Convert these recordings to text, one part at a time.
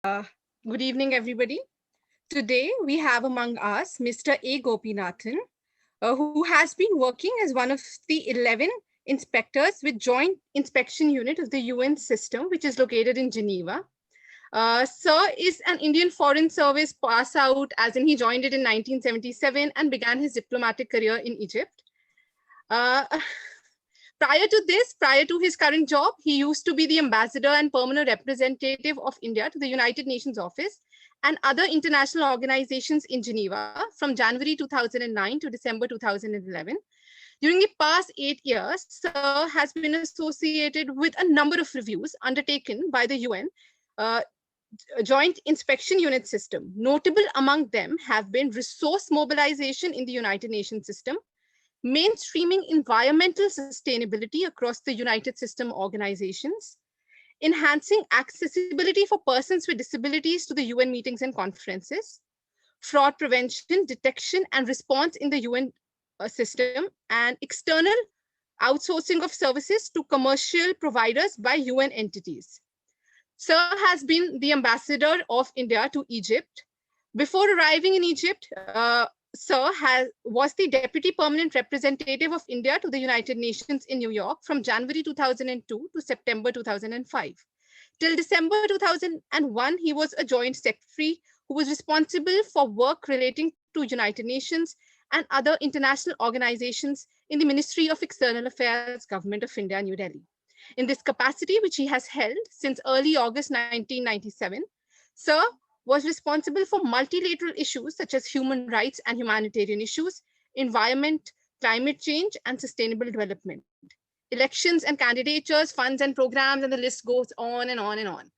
Uh, Good evening, everybody. Today, we have among us Mr. A. Gopinathan, who has been working as one of the 11 inspectors with Joint Inspection Unit of the UN system, which is located in Geneva. Sir is an Indian Foreign Service pass out, as in he joined it in 1977 and began his diplomatic career in Egypt. Uh, prior to his current job, he used to be the ambassador and permanent representative of India to the United Nations office and other international organizations in Geneva from January 2009 to December 2011. During the past 8 years, Sir has been associated with a number of reviews undertaken by the UN uh, Joint Inspection Unit system. Notable among them have been resource mobilization in the United Nations system, mainstreaming environmental sustainability across the United System organizations, enhancing accessibility for persons with disabilities to the UN meetings and conferences, fraud prevention, detection, and response in the UN system, and external outsourcing of services to commercial providers by UN entities. Sir has been the ambassador of India to Egypt. Before arriving in Egypt, was the Deputy Permanent Representative of India to the United Nations in New York from January 2002 to September 2005. Till December 2001, he was a Joint Secretary who was responsible for work relating to United Nations and other international organizations in the Ministry of External Affairs, Government of India, New Delhi. In this capacity, which he has held since early August 1997, Sir was responsible for multilateral issues such as human rights and humanitarian issues, environment, climate change, and sustainable development, elections and candidatures, funds and programs, and the list goes on and on and on.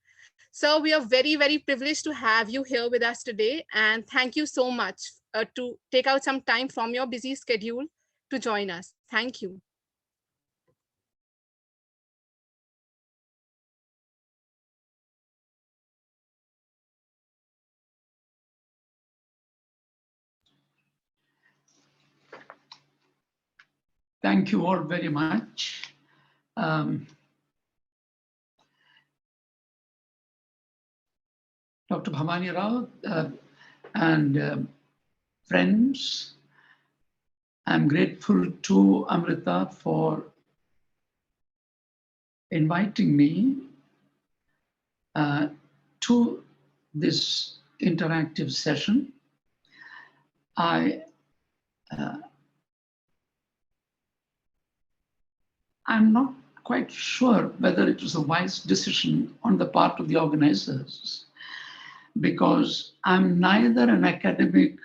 So we are very, very privileged to have you here with us today. And thank you so much to take out some time from your busy schedule to join us. Thank you. Thank you all very much. Dr. Bhavani Rao and friends, I'm grateful to Amrita for inviting me to this interactive session. I'm not quite sure whether it was a wise decision on the part of the organizers, because I'm neither an academic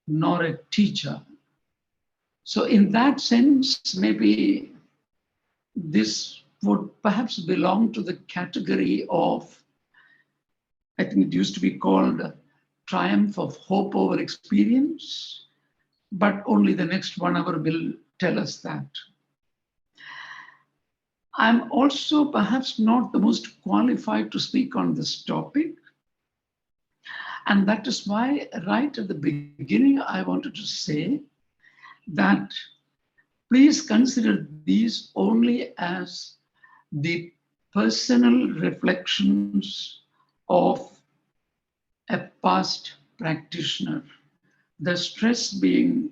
nor a teacher. So in that sense, maybe this would perhaps belong to the category of, I think it used to be called triumph of hope over experience, but only the next 1 hour will tell us that. I'm also perhaps not the most qualified to speak on this topic. And that is why right at the beginning, I wanted to say that please consider these only as the personal reflections of a past practitioner, the stress being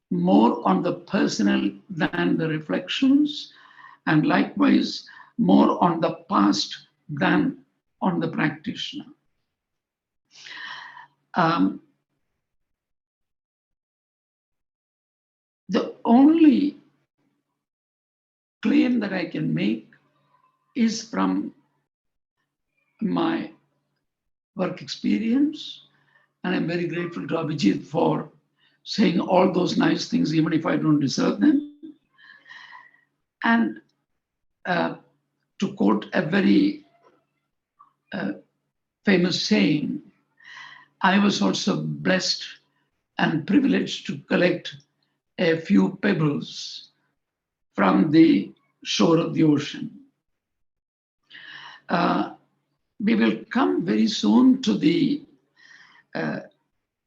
more on the personal than the reflections, and likewise more on the past than on the practitioner. The only claim that I can make is from my work experience, and I'm very grateful to Abhijit for saying all those nice things, even if I don't deserve them. And to quote a very famous saying, I was also blessed and privileged to collect a few pebbles from the shore of the ocean. We will come very soon to the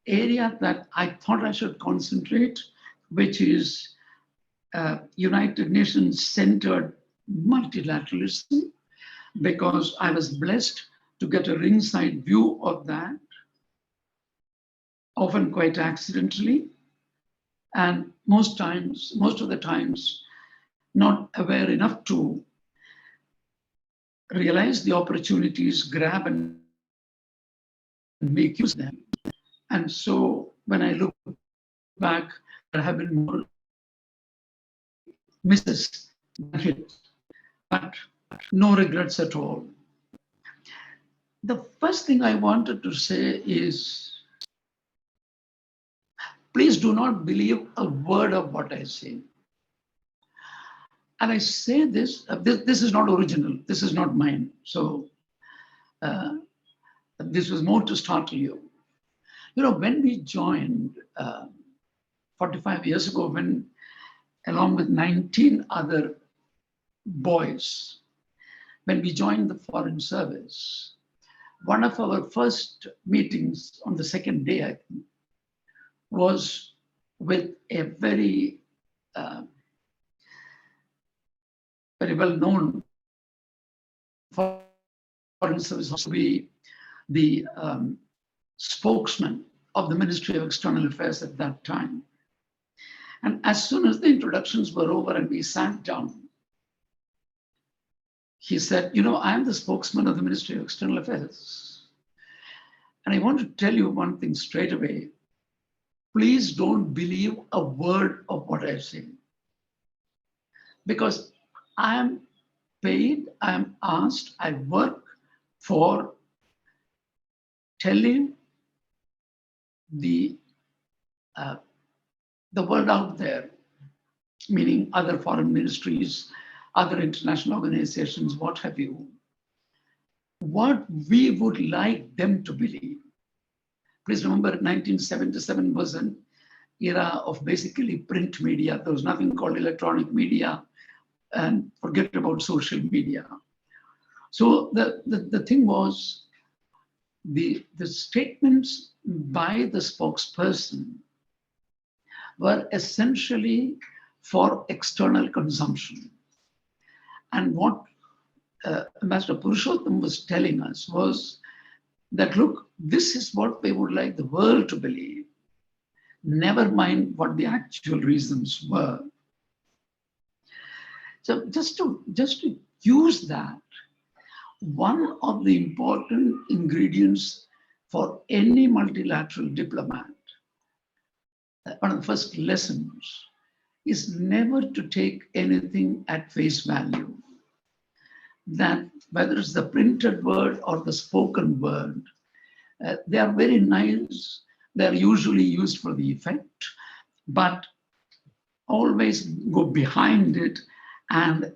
area that I thought I should concentrate, which is United Nations centered multilateralism, because I was blessed to get a ringside view of that, often quite accidentally, and most of the times, not aware enough to realize the opportunities, grab and make use of them. And so when I look back, there have been more misses than hits, but no regrets at all. The first thing I wanted to say is, please do not believe a word of what I say. And I say this, this is not original, this is not mine. So this was more to startle you. You know, when we joined 45 years ago, when along with 19 other boys, when we joined the Foreign Service, one of our first meetings on the second day, I think, was with a very well-known Foreign Service, to be the spokesman of the Ministry of External Affairs at that time. And as soon as the introductions were over and we sat down, he said, you know, I'm the spokesman of the Ministry of External Affairs. And I want to tell you one thing straight away. Please don't believe a word of what I say. Because I am paid, I am asked, I work for telling the world out there, meaning other foreign ministries, other international organizations, what have you, what we would like them to believe. Please remember, 1977 was an era of basically print media. There was nothing called electronic media, and forget about social media. So the thing was, the statements by the spokesperson were essentially for external consumption. And what Ambassador Purushottam was telling us was that, look, this is what they would like the world to believe. Never mind what the actual reasons were. So just to use that, one of the important ingredients for any multilateral diplomat, one of the first lessons, is never to take anything at face value. That whether it's the printed word or the spoken word, they are very nice. They're usually used for the effect, but always go behind it and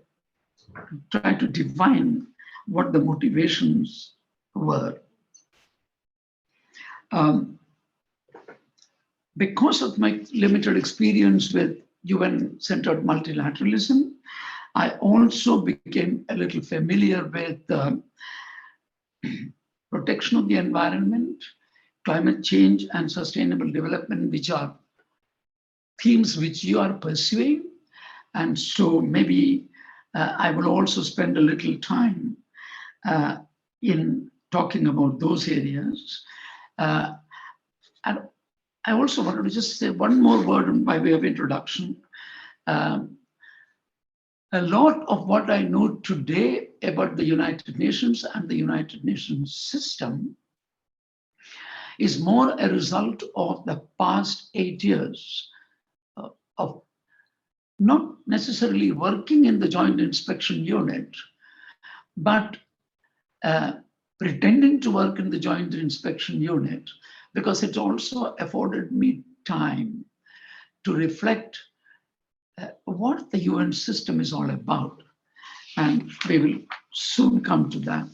try to divine what the motivations were. Because of my limited experience with UN-centered multilateralism, I also became a little familiar with protection of the environment, climate change, and sustainable development, which are themes which you are pursuing. And so maybe I will also spend a little time in talking about those areas. And I also wanted to just say one more word by way of introduction. A lot of what I know today about the United Nations and the United Nations system is more a result of the past 8 years of not necessarily working in the Joint Inspection Unit, but pretending to work in the Joint Inspection Unit, because it also afforded me time to reflect what the UN system is all about. And we will soon come to that.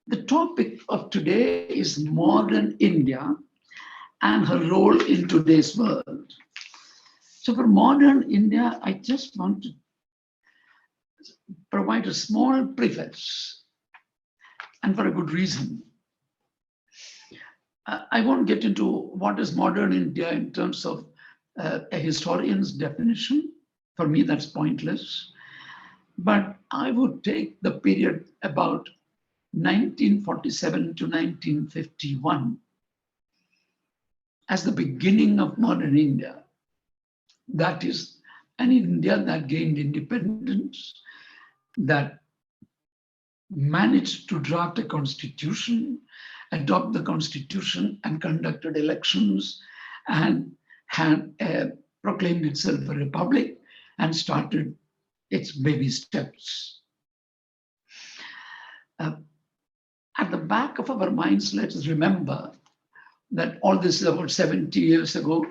The topic of today is modern India and her role in today's world. So for modern India, I just want to provide a small preface, and for a good reason. I won't get into what is modern India in terms of a historian's definition. For me, that's pointless. But I would take the period about 1947 to 1951 as the beginning of modern India. That is an India that gained independence, that managed to draft a constitution, adopt the constitution, and conducted elections, and had proclaimed itself a republic and started its baby steps. At the back of our minds, let us remember that all this is about 70 years ago.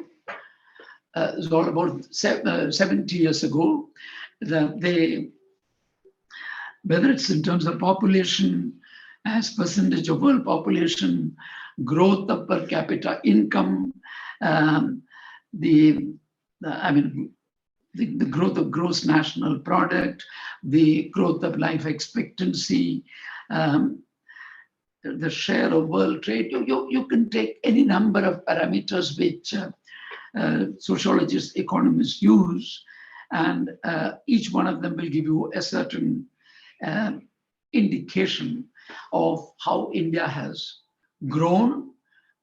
It's all about 70 years ago. Whether it's in terms of population, as percentage of world population, growth of per capita income, the growth of gross national product, the growth of life expectancy, the share of world trade. You can take any number of parameters which sociologists, economists use, and each one of them will give you a certain indication of how India has grown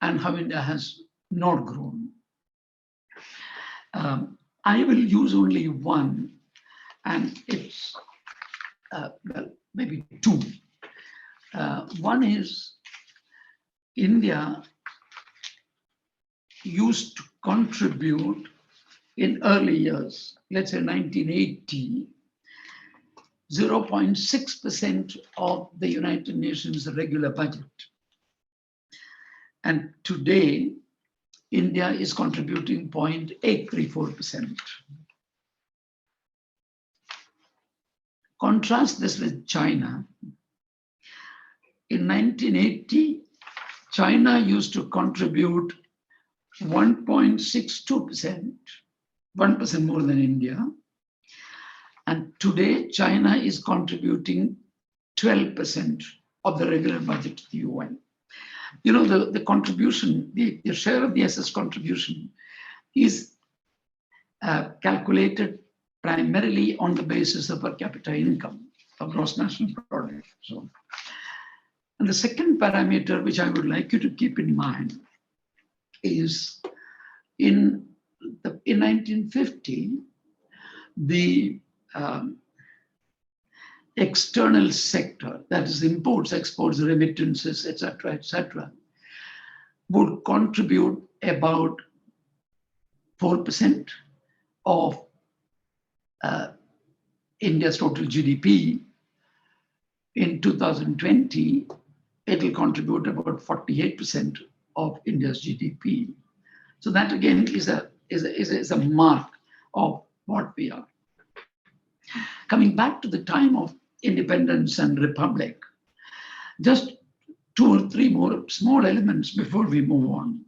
and how India has not grown. I will use only one, and it's well, maybe two. One is India used to contribute in early years, let's say 1980, 0.6% of the United Nations regular budget. And today, India is contributing 0.834%. Contrast this with China. In 1980, China used to contribute 1.62%, 1% more than India. And today, China is contributing 12% of the regular budget to the UN. You know, the contribution, the share of the SS contribution is calculated primarily on the basis of per capita income, of gross national product. So, and the second parameter which I would like you to keep in mind is in 1950, the external sector, that is imports, exports, remittances, etc., would contribute about 4% of India's total GDP. In 2020, it will contribute about 48% of India's GDP. So that again is a mark of what we are. Coming back to the time of independence and republic, just 2 or 3 more small elements before we move on.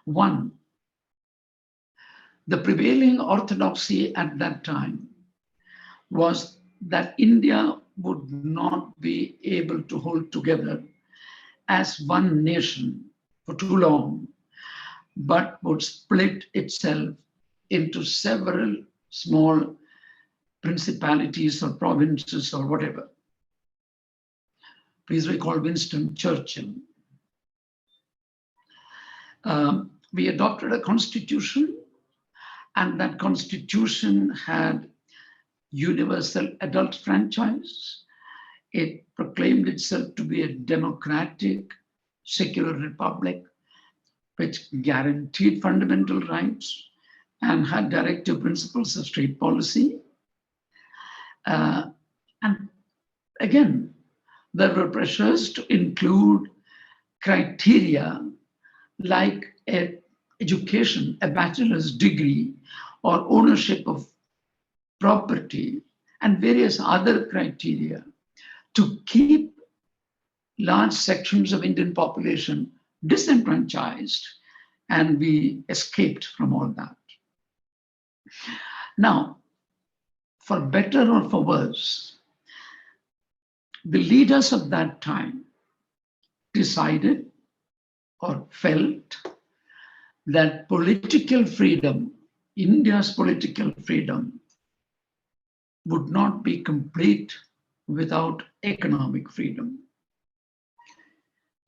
One, the prevailing orthodoxy at that time was that India would not be able to hold together as one nation for too long, but would split itself into several small principalities or provinces or whatever. Please recall Winston Churchill. We adopted a constitution, and that constitution had universal adult franchise. It proclaimed itself to be a democratic, secular republic which guaranteed fundamental rights and had directive principles of state policy. And again, there were pressures to include criteria like education, a bachelor's degree, or ownership of property, and various other criteria to keep large sections of Indian population disenfranchised, and we escaped from all that. Now, for better or for worse, the leaders of that time decided or felt that political freedom, India's political freedom, would not be complete without economic freedom.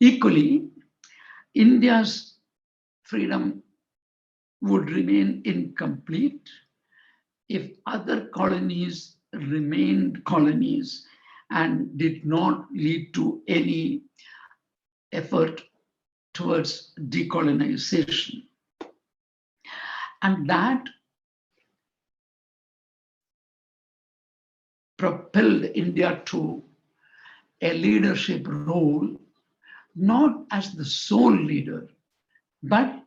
Equally, India's freedom would remain incomplete if other colonies remained colonies and did not lead to any effort towards decolonization. And that propelled India to a leadership role, not as the sole leader, but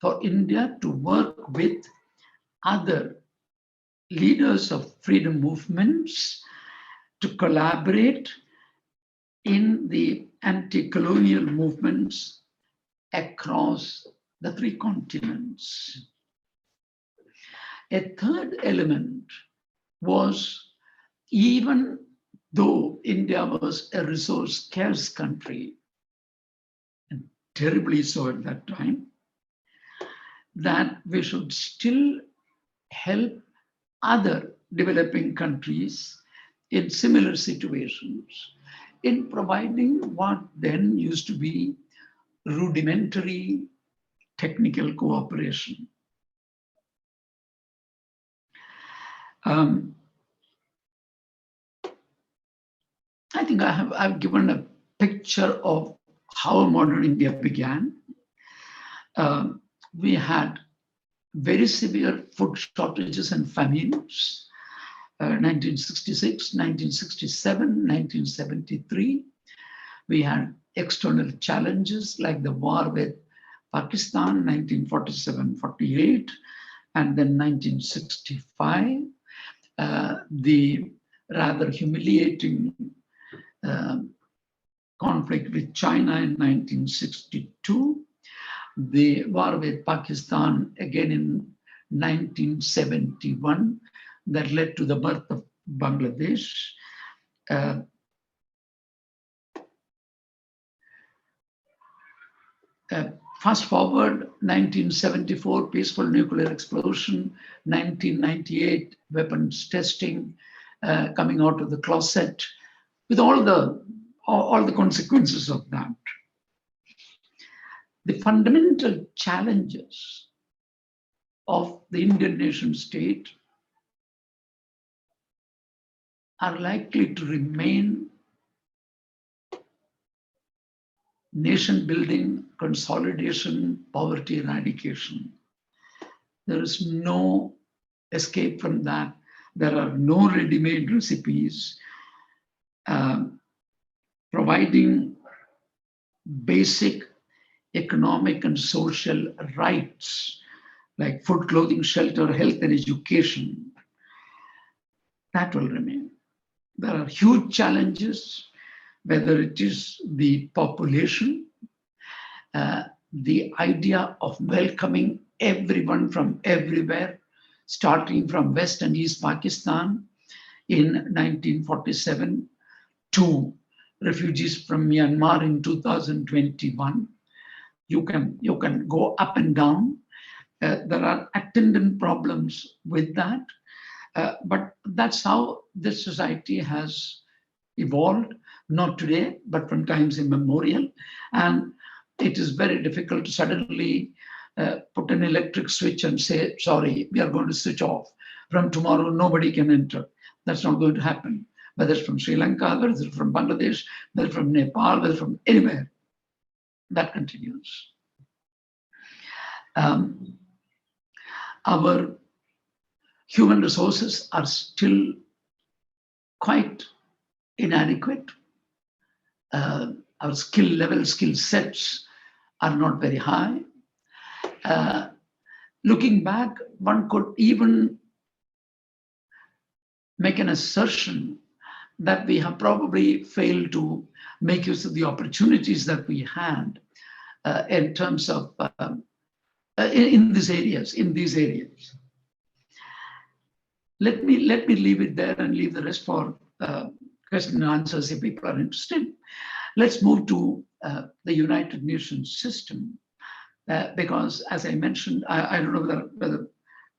for India to work with other leaders of freedom movements to collaborate in the anti-colonial movements across the three continents. A third element was, even though India was a resource-scarce country, and terribly so at that time, that we should still help other developing countries in similar situations in providing what then used to be rudimentary technical cooperation. I think I've given a picture of how modern India began. We had very severe food shortages and famines, 1966, 1967, 1973. We had external challenges like the war with Pakistan, 1947-48, and then 1965, the rather humiliating conflict with China in 1962, the war with Pakistan again in 1971 that led to the birth of Bangladesh. Fast forward, 1974, peaceful nuclear explosion, 1998, weapons testing, coming out of the closet, with all the consequences of that. The fundamental challenges of the Indian nation state are likely to remain nation building, consolidation, poverty eradication. There is no escape from that. There are no ready-made recipes. Providing basic economic and social rights like food, clothing, shelter, health, and education, that will remain. There are huge challenges, whether it is the population, the idea of welcoming everyone from everywhere, starting from West and East Pakistan in 1947 to refugees from Myanmar in 2021. You can go up and down. There are attendant problems with that, but that's how this society has evolved, not today, but from times immemorial. And it is very difficult to suddenly put an electric switch and say, sorry, we are going to switch off. From tomorrow, nobody can enter. That's not going to happen. Whether it's from Sri Lanka, whether it's from Bangladesh, whether it's from Nepal, whether it's from anywhere, that continues. Our human resources are still quite inadequate. Our skill sets are not very high. Looking back, one could even make an assertion that we have probably failed to make use of the opportunities that we had in terms of in these areas. Let me leave it there and leave the rest for question and answers if people are interested. Let's move to the United Nations system, because as I mentioned, I don't know whether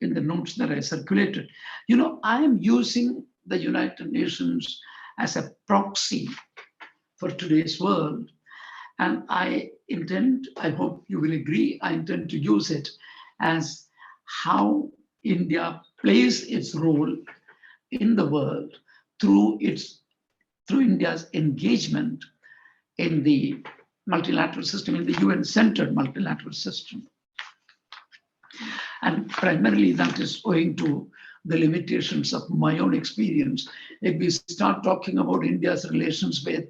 in the notes that I circulated, I am using the United Nations as a proxy for today's world. And I hope you will agree, I intend to use it as how India plays its role in the world through India's engagement in the multilateral system, in the UN-centered multilateral system. And primarily that is owing to the limitations of my own experience. If we start talking about India's relations with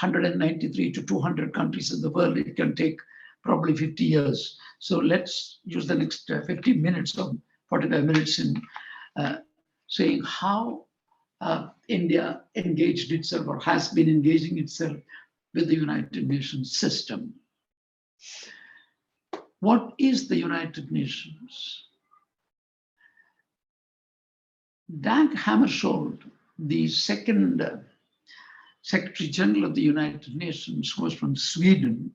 193 to 200 countries in the world, it can take probably 50 years. So let's use the next 50 minutes or 45 minutes in saying how India engaged itself or has been engaging itself with the United Nations system. What is the United Nations? Dag Hammarskjöld, the second Secretary General of the United Nations, who was from Sweden,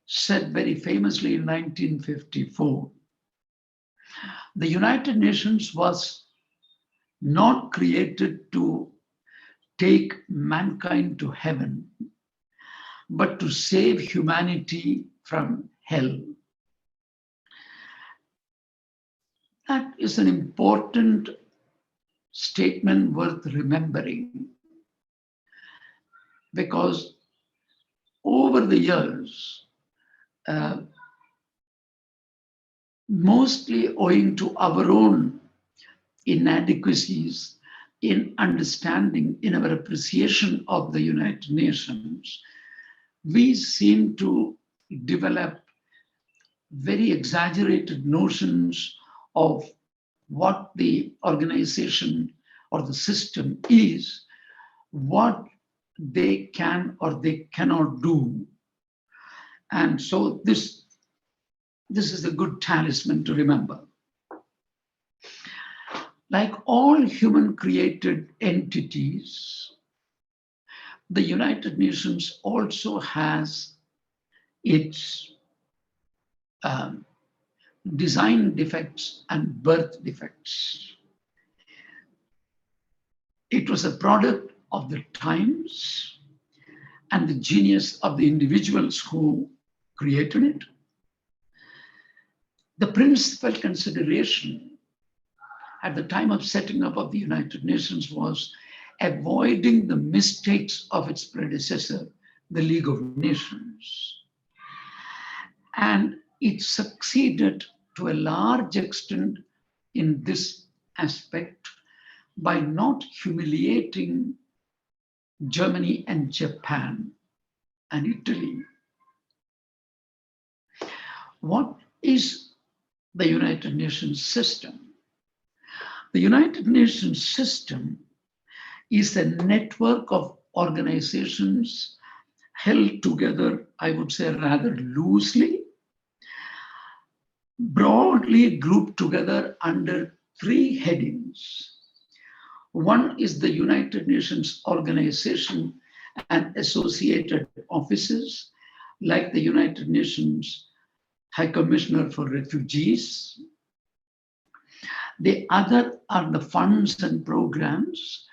said very famously in 1954, the United Nations was not created to take mankind to heaven, but to save humanity from hell. That is an important statement worth remembering, because over the years, mostly owing to our own inadequacies in understanding, in our appreciation of the United Nations, we seem to develop very exaggerated notions of what the organization or the system is, what they can or they cannot do. And so this is a good talisman to remember. Like all human created entities, the United Nations also has its design defects and birth defects. It was a product of the times and the genius of the individuals who created it. The principal consideration at the time of setting up of the United Nations was avoiding the mistakes of its predecessor, the League of Nations. And it succeeded to a large extent in this aspect by not humiliating Germany and Japan and Italy. What is the United Nations system? The United Nations system is a network of organizations held together, I would say rather loosely, broadly grouped together under three headings. One is the United Nations organization and associated offices, like the United Nations High Commissioner for Refugees. The other are the funds and programs.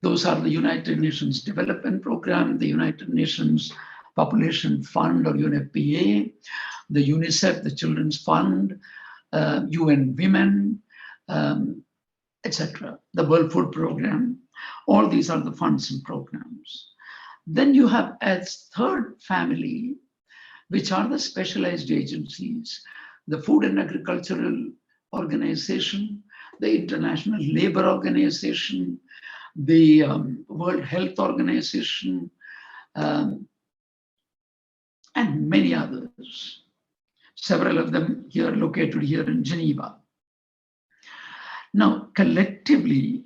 Those are the United Nations Development Program, the United Nations Population Fund or UNFPA, the UNICEF, the Children's Fund, UN Women, etc., the World Food Program. All these are the funds and programs. Then you have a third family, which are the specialized agencies, the Food and Agricultural Organization, the International Labour Organization, the World Health Organization, and many others, several of them here located here in Geneva. Now, collectively,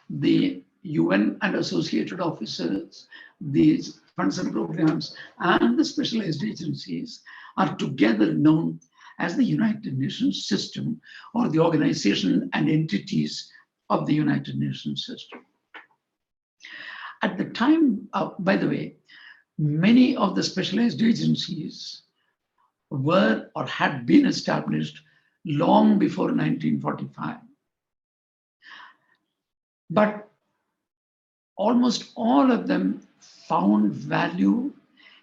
the UN and associated officers, these funds and programs, and the specialized agencies are together known as the United Nations system, or the organization and entities of the United Nations system. At the time, by the way, many of the specialized agencies were or had been established long before 1945. But almost all of them found value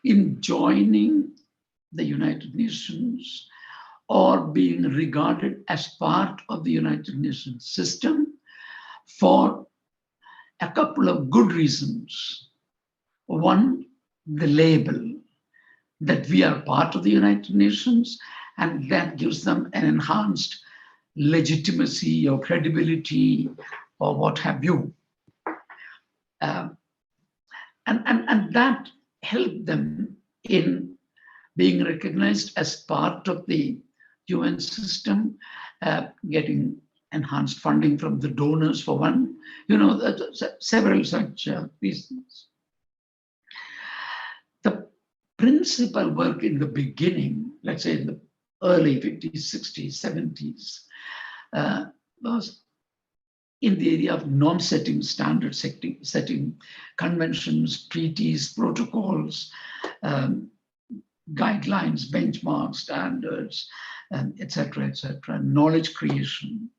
in joining the United Nations or being regarded as part of the United Nations system for a couple of good reasons. One, the label that we are part of the United Nations, and that gives them an enhanced legitimacy or credibility or what have you. And that helped them in being recognized as part of the UN system, getting enhanced funding from the donors for one, several such reasons. The principal work in the beginning, let's say in the early 50s, 60s, 70s, was in the area of norm setting, standard setting, conventions, treaties, protocols, guidelines, benchmarks, standards, etc., knowledge creation,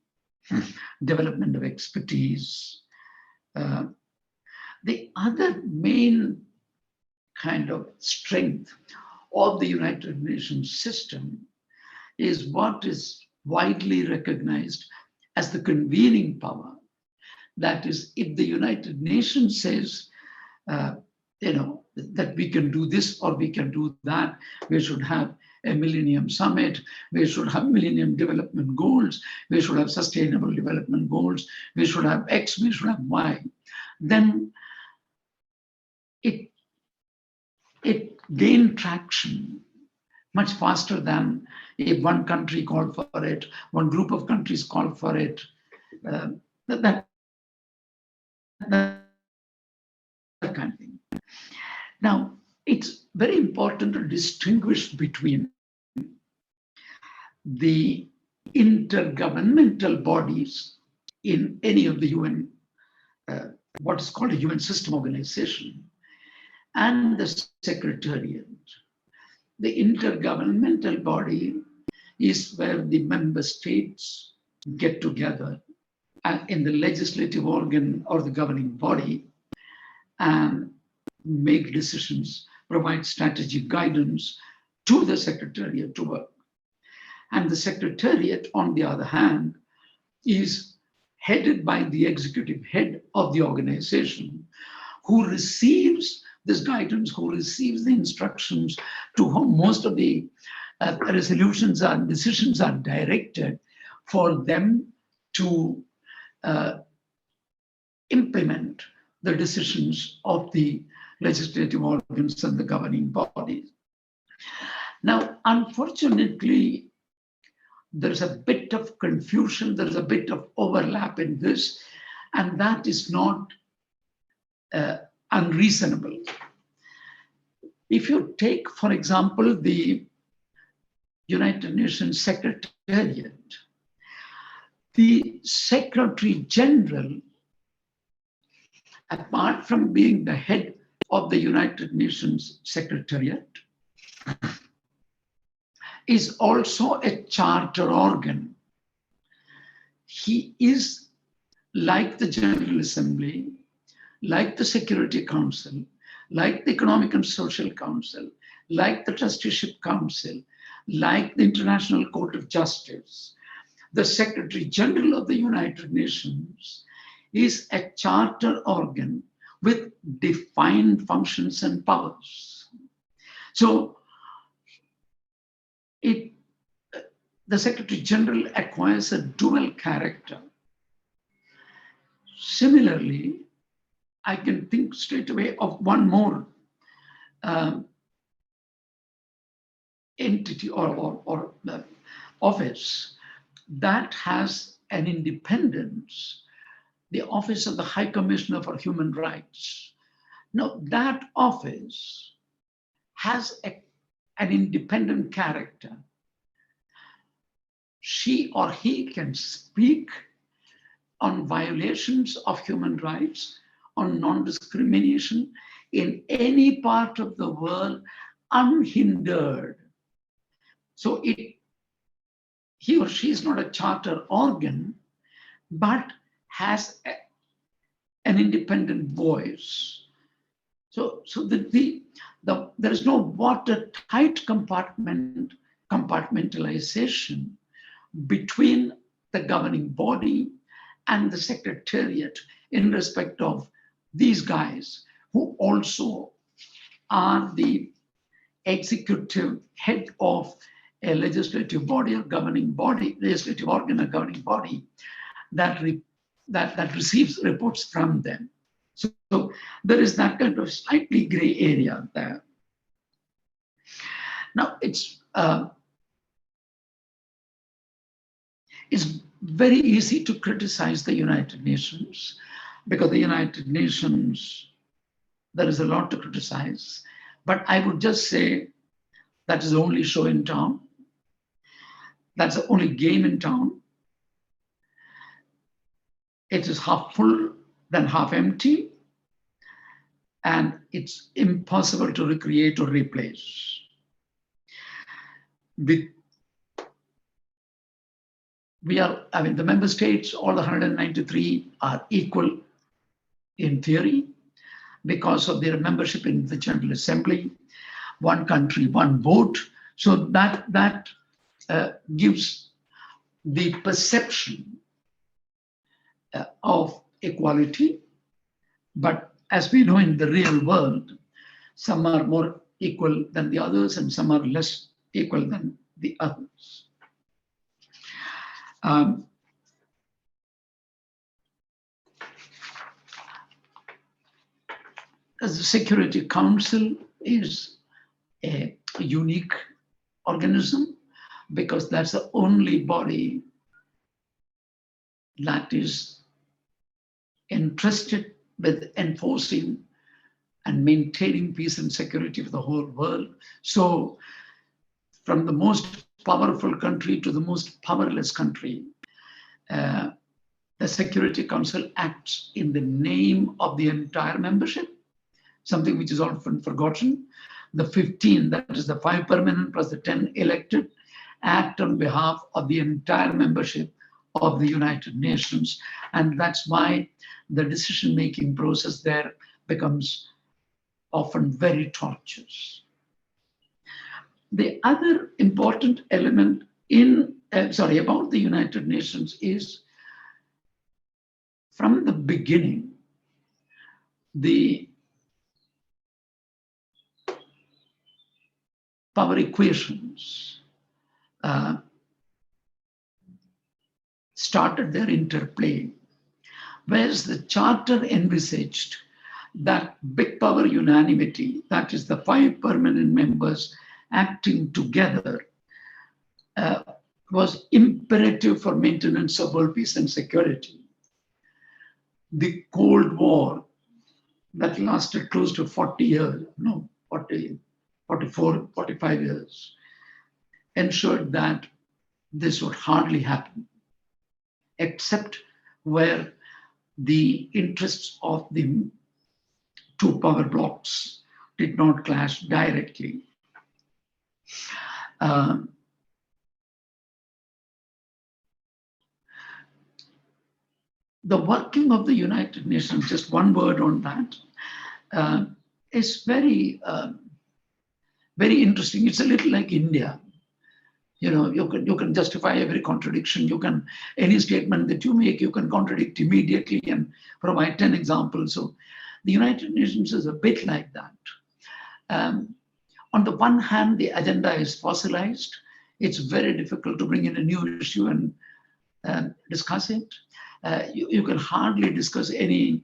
development of expertise. The other main kind of strength of the United Nations system is what is widely recognized as the convening power. That is, if the United Nations says, that we can do this or we can do that, we should have a Millennium Summit, we should have Millennium Development Goals, we should have Sustainable Development Goals, we should have X, we should have Y, then it gained traction much faster than if one country called for it, one group of countries called for it. That kind of thing. Now, it's very important to distinguish between the intergovernmental bodies in any of the UN, what is called a UN system organization, and the Secretariat. The intergovernmental body is where the member states get together in the legislative organ or the governing body and make decisions, provide strategic guidance to the Secretariat to work. And the Secretariat, on the other hand, is headed by the executive head of the organization, who receives this guidance, who receives the instructions, to whom most of the resolutions and decisions are directed, for them to implement the decisions of the legislative organs and the governing bodies. Now, unfortunately, there's a bit of confusion, there's a bit of overlap in this, and that is not unreasonable. If you take, for example, the United Nations Secretariat, the Secretary General, apart from being the head of the United Nations Secretariat, is also a charter organ. He is like the General Assembly, like the Security Council, like the Economic and Social Council, like the Trusteeship Council, like the International Court of Justice. The Secretary General of the United Nations is a charter organ with defined functions and powers. So the Secretary General acquires a dual character. Similarly, I can think straight away of one more entity or office that has an independence, the Office of the High Commissioner for Human Rights. Now, that office has an independent character. She or he can speak on violations of human rights, on non-discrimination in any part of the world unhindered. So he or she is not a charter organ, but has an independent voice. So there is no watertight compartmentalization between the governing body and the secretariat in respect of these guys who also are the executive head of a legislative body or governing body, legislative organ or governing body that receives reports from them. So there is that kind of slightly gray area there. Now it's very easy to criticize the United Nations, because the United Nations, there is a lot to criticize. But I would just say that is the only show in town. That's the only game in town. It is half full than half empty, and it's impossible to recreate or replace. The member states, all the 193 are equal in theory because of their membership in the General Assembly, one country, one vote. So that gives the perception of equality. But as we know, in the real world, some are more equal than the others and some are less equal than the others. As the Security Council is a unique organism, because that's the only body that is entrusted with enforcing and maintaining peace and security for the whole world. So from the most powerful country to the most powerless country, the Security Council acts in the name of the entire membership, something which is often forgotten. The 15, that is the 5 permanent plus the 10 elected, act on behalf of the entire membership of the United Nations. And that's why the decision-making process there becomes often very tortuous. The other important element about the United Nations is, from the beginning, the power equations started their interplay, whereas the charter envisaged that big power unanimity, that is the 5 permanent members acting together, was imperative for maintenance of world peace and security. The Cold War that lasted close to 40 years, 44, 45 years, ensured that this would hardly happen, except where the interests of the 2 power blocks did not clash directly. The working of the United Nations, just one word on that, is very, very interesting. It's a little like India. You know, you can justify every contradiction. Any statement that you make, you can contradict immediately and provide 10 examples. So the United Nations is a bit like that. On the one hand, the agenda is fossilized. It's very difficult to bring in a new issue and discuss it. You can hardly discuss any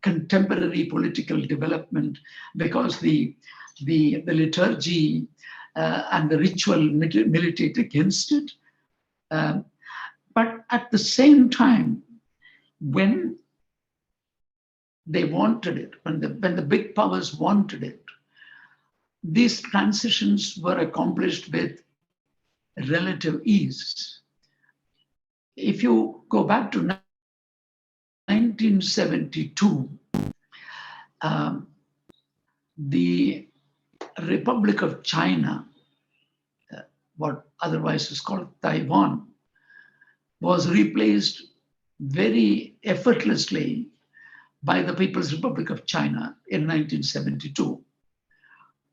contemporary political development because the liturgy and the ritual militate against it. But at the same time, when they wanted it, when the big powers wanted it, these transitions were accomplished with relative ease. If you go back to 1972, the Republic of China, what otherwise is called Taiwan, was replaced very effortlessly by the People's Republic of China in 1972.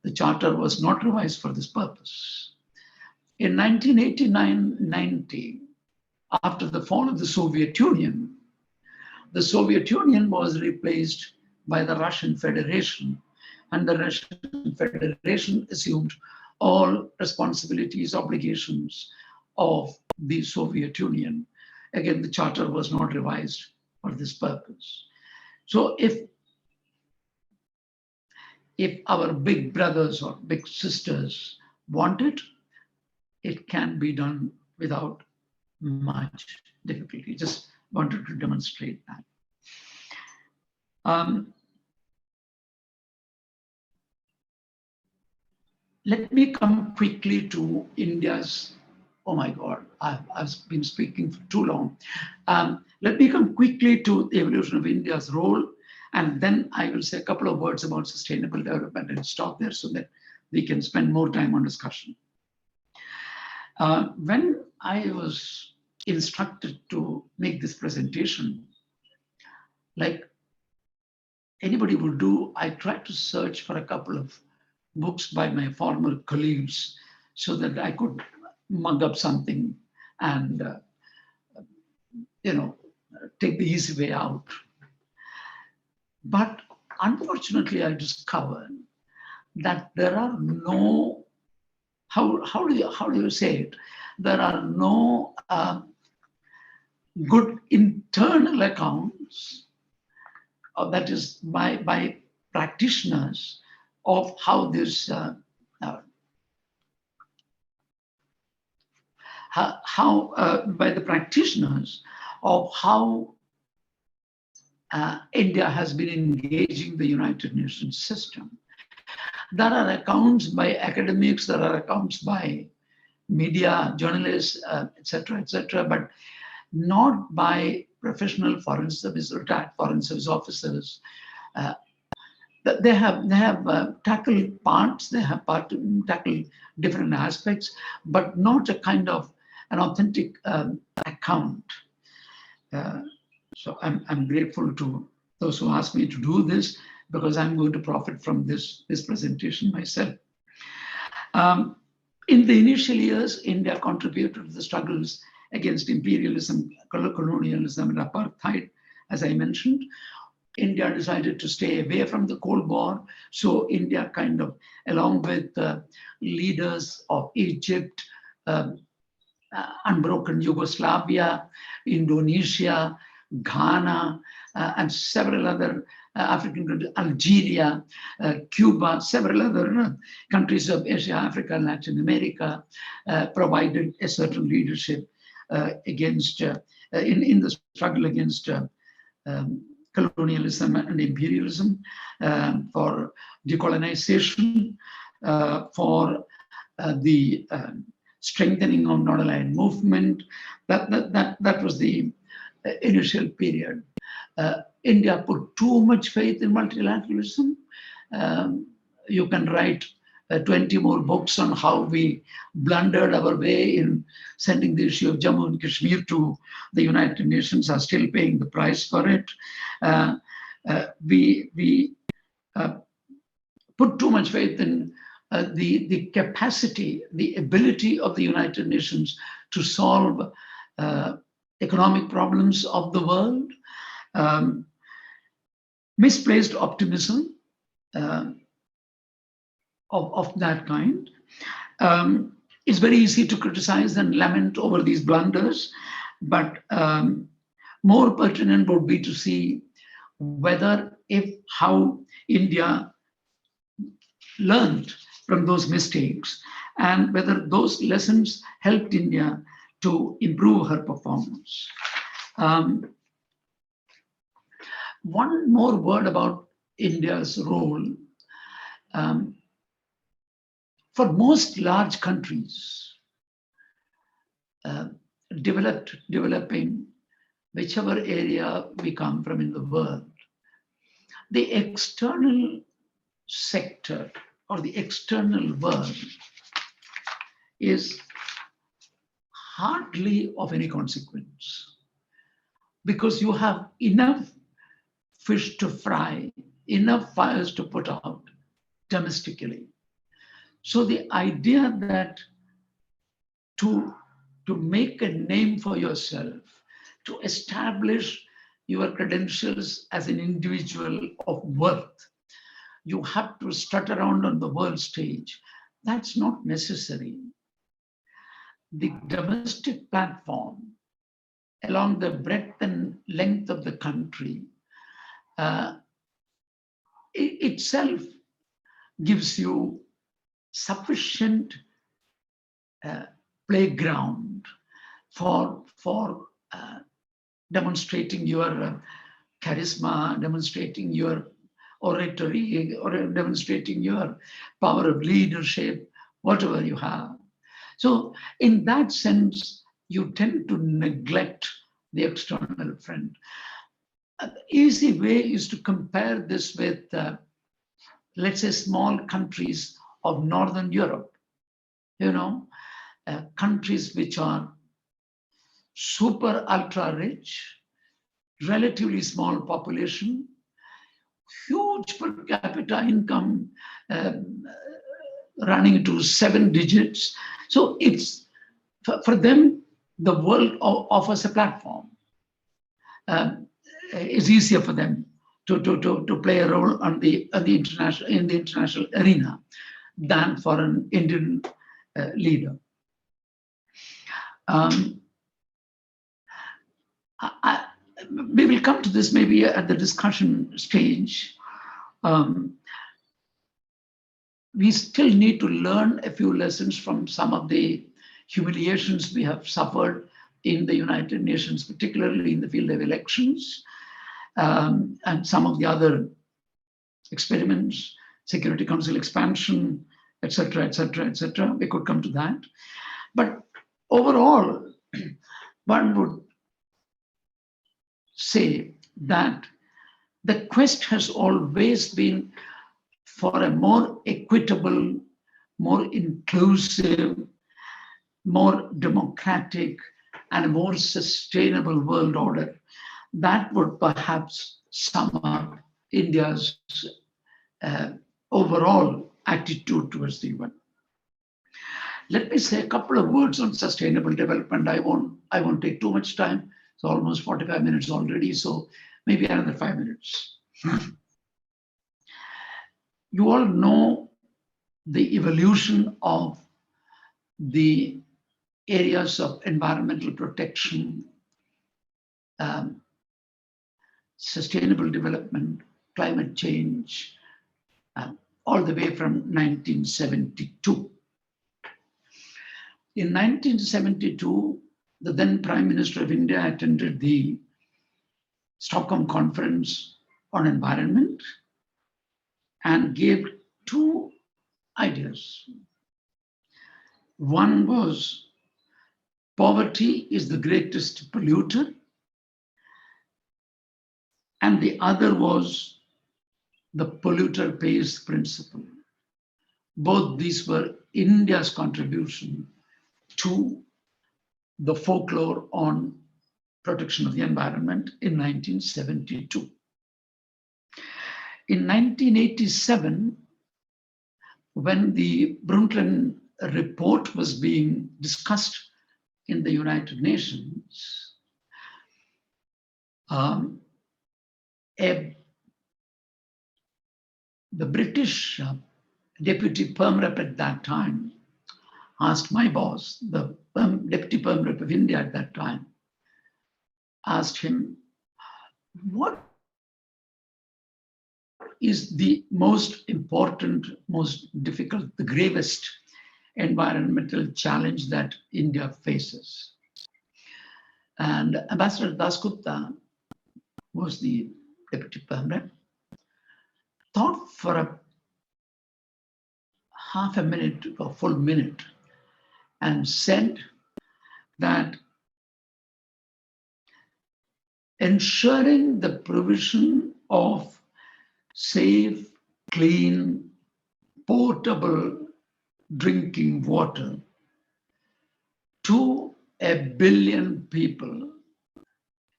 The charter was not revised for this purpose. In 1989-90, after the fall of the Soviet Union was replaced by the Russian Federation, and the Russian Federation assumed all responsibilities, obligations of the Soviet Union. Again, the charter was not revised for this purpose. So if our big brothers or big sisters want it, it can be done without much difficulty. Just wanted to demonstrate that. Let me come quickly to India's, oh my God, I've been speaking for too long. Let me come quickly to the evolution of India's role, and then I will say a couple of words about sustainable development and stop there so that we can spend more time on discussion. When I was instructed to make this presentation, like anybody would do, I tried to search for a couple of books by my former colleagues so that I could mug up something and, take the easy way out. But unfortunately, I discovered that there are no, how do you say it? There are no good internal accounts, that is by practitioners, of how this by the practitioners of how India has been engaging the United Nations system. There are accounts by academics, there are accounts by media, journalists, etc., but not by professional foreign service, retired foreign service officers. They have tackled parts, they have tackled different aspects, but not a kind of an authentic account. So I'm grateful to those who asked me to do this, because I'm going to profit from this presentation myself. In the initial years, India contributed to the struggles against imperialism, colonialism, and apartheid, as I mentioned. India decided to stay away from the Cold War. So India kind of, along with leaders of Egypt, unbroken Yugoslavia, Indonesia, Ghana, and several other African countries, Algeria, Cuba, several other countries of Asia, Africa, Latin America, provided a certain leadership against, in the struggle against colonialism and imperialism, for decolonization, for the strengthening of non-aligned movement. That was the initial period. India put too much faith in multilateralism. You can write 20 more books on how we blundered our way in sending the issue of Jammu and Kashmir to the United Nations, are still paying the price for it. We put too much faith in the capacity, the ability of the United Nations to solve economic problems of the world. Misplaced optimism of that kind. It's very easy to criticize and lament over these blunders, but more pertinent would be to see whether, how India learned from those mistakes, and whether those lessons helped India to improve her performance. One more word about India's role. For most large countries, developing, whichever area we come from in the world, the external sector or the external world is hardly of any consequence, because you have enough fish to fry, enough fires to put out domestically. So the idea that to make a name for yourself, to establish your credentials as an individual of worth, you have to strut around on the world stage. That's not necessary. The domestic platform, along the breadth and length of the country, itself gives you sufficient playground for demonstrating your charisma, demonstrating your oratory, or demonstrating your power of leadership, whatever you have. So in that sense, you tend to neglect the external friend. An easy way is to compare this with, let's say, small countries of Northern Europe, countries which are super ultra rich, relatively small population, huge per capita income, running to 7 digits. So it's, for them, the world offers a platform. It's easier for them to play a role in the international arena than for an Indian leader. We will come to this maybe at the discussion stage. We still need to learn a few lessons from some of the humiliations we have suffered in the United Nations, particularly in the field of elections, and some of the other experiments, Security Council expansion, etc., etc., etc. We could come to that. But overall, one would say that the quest has always been for a more equitable, more inclusive, more democratic, and a more sustainable world order. That would perhaps sum up India's overall attitude towards the UN. Let me say a couple of words on sustainable development. I won't take too much time. It's almost 45 minutes already, so maybe another 5 minutes. You all know the evolution of the areas of environmental protection, sustainable development, climate change, all the way from 1972. In 1972, the then Prime Minister of India attended the Stockholm Conference on Environment and gave 2 ideas. One was poverty is the greatest polluter, and the other was the polluter pays principle. Both these were India's contribution to the folklore on protection of the environment in 1972. In 1987, when the Brundtland report was being discussed in the United Nations, the British deputy Perm Rep at that time asked my boss, the deputy Perm Rep of India at that time, asked him, what is the most important, most difficult, the gravest environmental challenge that India faces? And Ambassador Dasgupta was the deputy Perm Rep, thought for a half a minute or full minute and said that ensuring the provision of safe, clean, portable drinking water to 1 billion people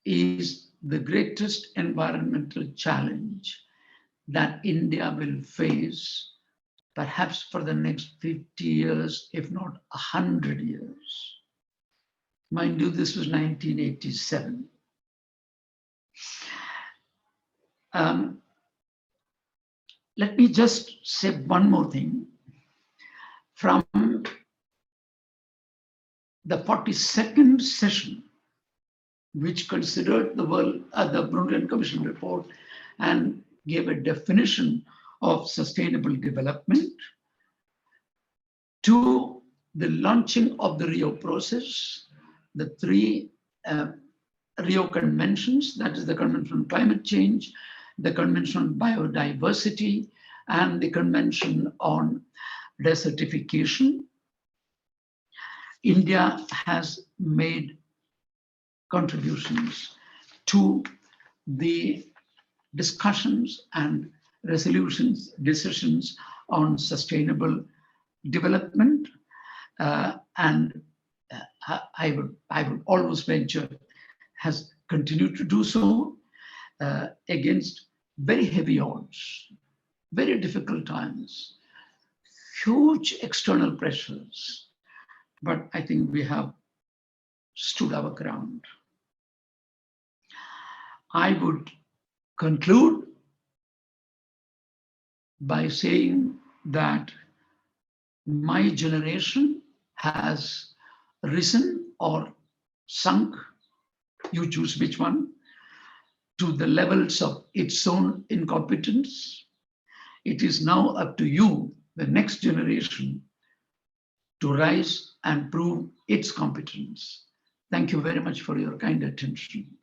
is the greatest environmental challenge that India will face perhaps for the next 50 years, if not 100 years. Mind you, this was 1987. Let me just say one more thing. From the 42nd session, which considered the Brundtland Commission report and gave a definition of sustainable development, to the launching of the Rio process, the three Rio conventions, that is the Convention on Climate Change, the Convention on Biodiversity, and the Convention on Desertification. India has made contributions to the discussions and decisions on sustainable development, and I would always venture has continued to do so against very heavy odds, very difficult times, huge external pressures. But I think we have stood our ground. I would conclude by saying that my generation has risen or sunk, you choose which one, to the levels of its own incompetence. It is now up to you, the next generation, to rise and prove its competence. Thank you very much for your kind attention.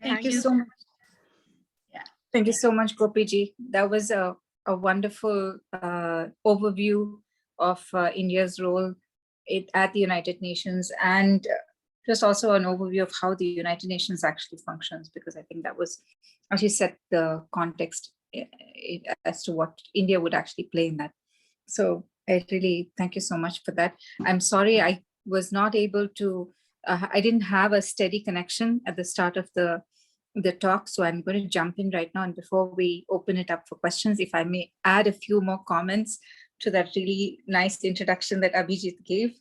Thank you so much. Yeah. Thank you so much, Gopiji. That was a wonderful overview of India's role at the United Nations, and just also an overview of how the United Nations actually functions, because I think that was actually set the context as to what India would actually play in that. So I really thank you so much for that. I'm sorry I was not able to, I didn't have a steady connection at the start of the talk, so I'm going to jump in right now. And before we open it up for questions, if I may add a few more comments to that really nice introduction that Abhijit gave.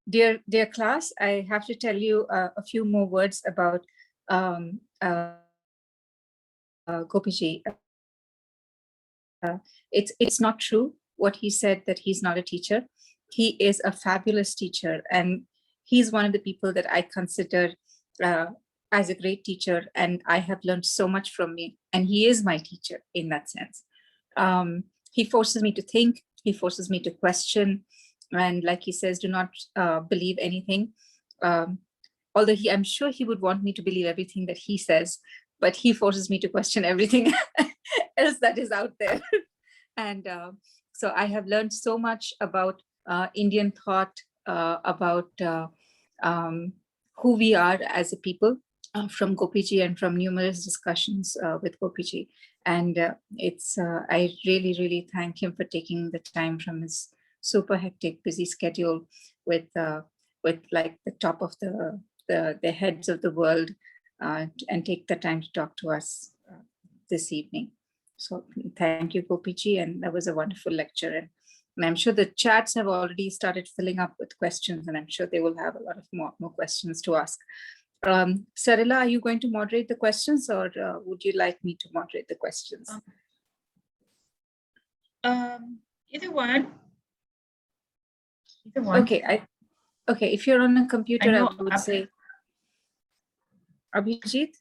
Dear class, I have to tell you a few more words about Gopiji. It's not true what he said, that he's not a teacher. He is a fabulous teacher, and he's one of the people that I consider as a great teacher, and I have learned so much from him, and he is my teacher in that sense. He forces me to think, he forces me to question, and like he says, do not believe anything. Although I'm sure he would want me to believe everything that he says, but he forces me to question everything else that is out there. And so I have learned so much about Indian thought, about who we are as a people from Gopiji and from numerous discussions with Gopiji. And I really, really thank him for taking the time from his super hectic, busy schedule with like the top of the heads of the world and take the time to talk to us this evening. So thank you, Gopiji, and that was a wonderful lecture. And I'm sure the chats have already started filling up with questions, and I'm sure they will have a lot of more questions to ask. Sarila, are you going to moderate the questions, or would you like me to moderate the questions? Either one. Okay, okay. If you're on a computer, I would say Abhijit.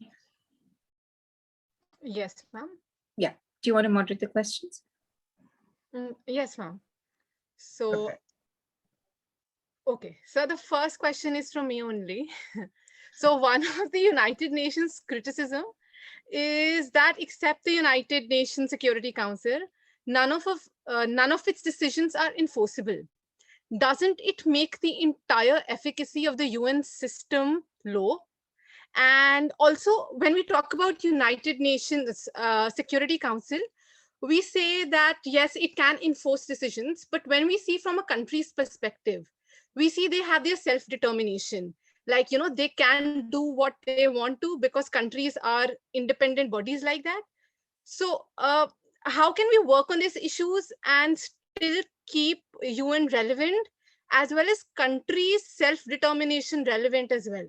Yes, ma'am. Yeah. Do you want to moderate the questions? Yes, ma'am. So, okay. So the first question is from me only. So one of the United Nations criticism is that except the United Nations Security Council, none of its decisions are enforceable. Doesn't it make the entire efficacy of the UN system low? And also, when we talk about United Nations Security Council, we say that, yes, it can enforce decisions, but when we see from a country's perspective, we see they have their self-determination. Like, they can do what they want to because countries are independent bodies like that. So how can we work on these issues and still keep UN relevant, as well as countries' self-determination relevant as well?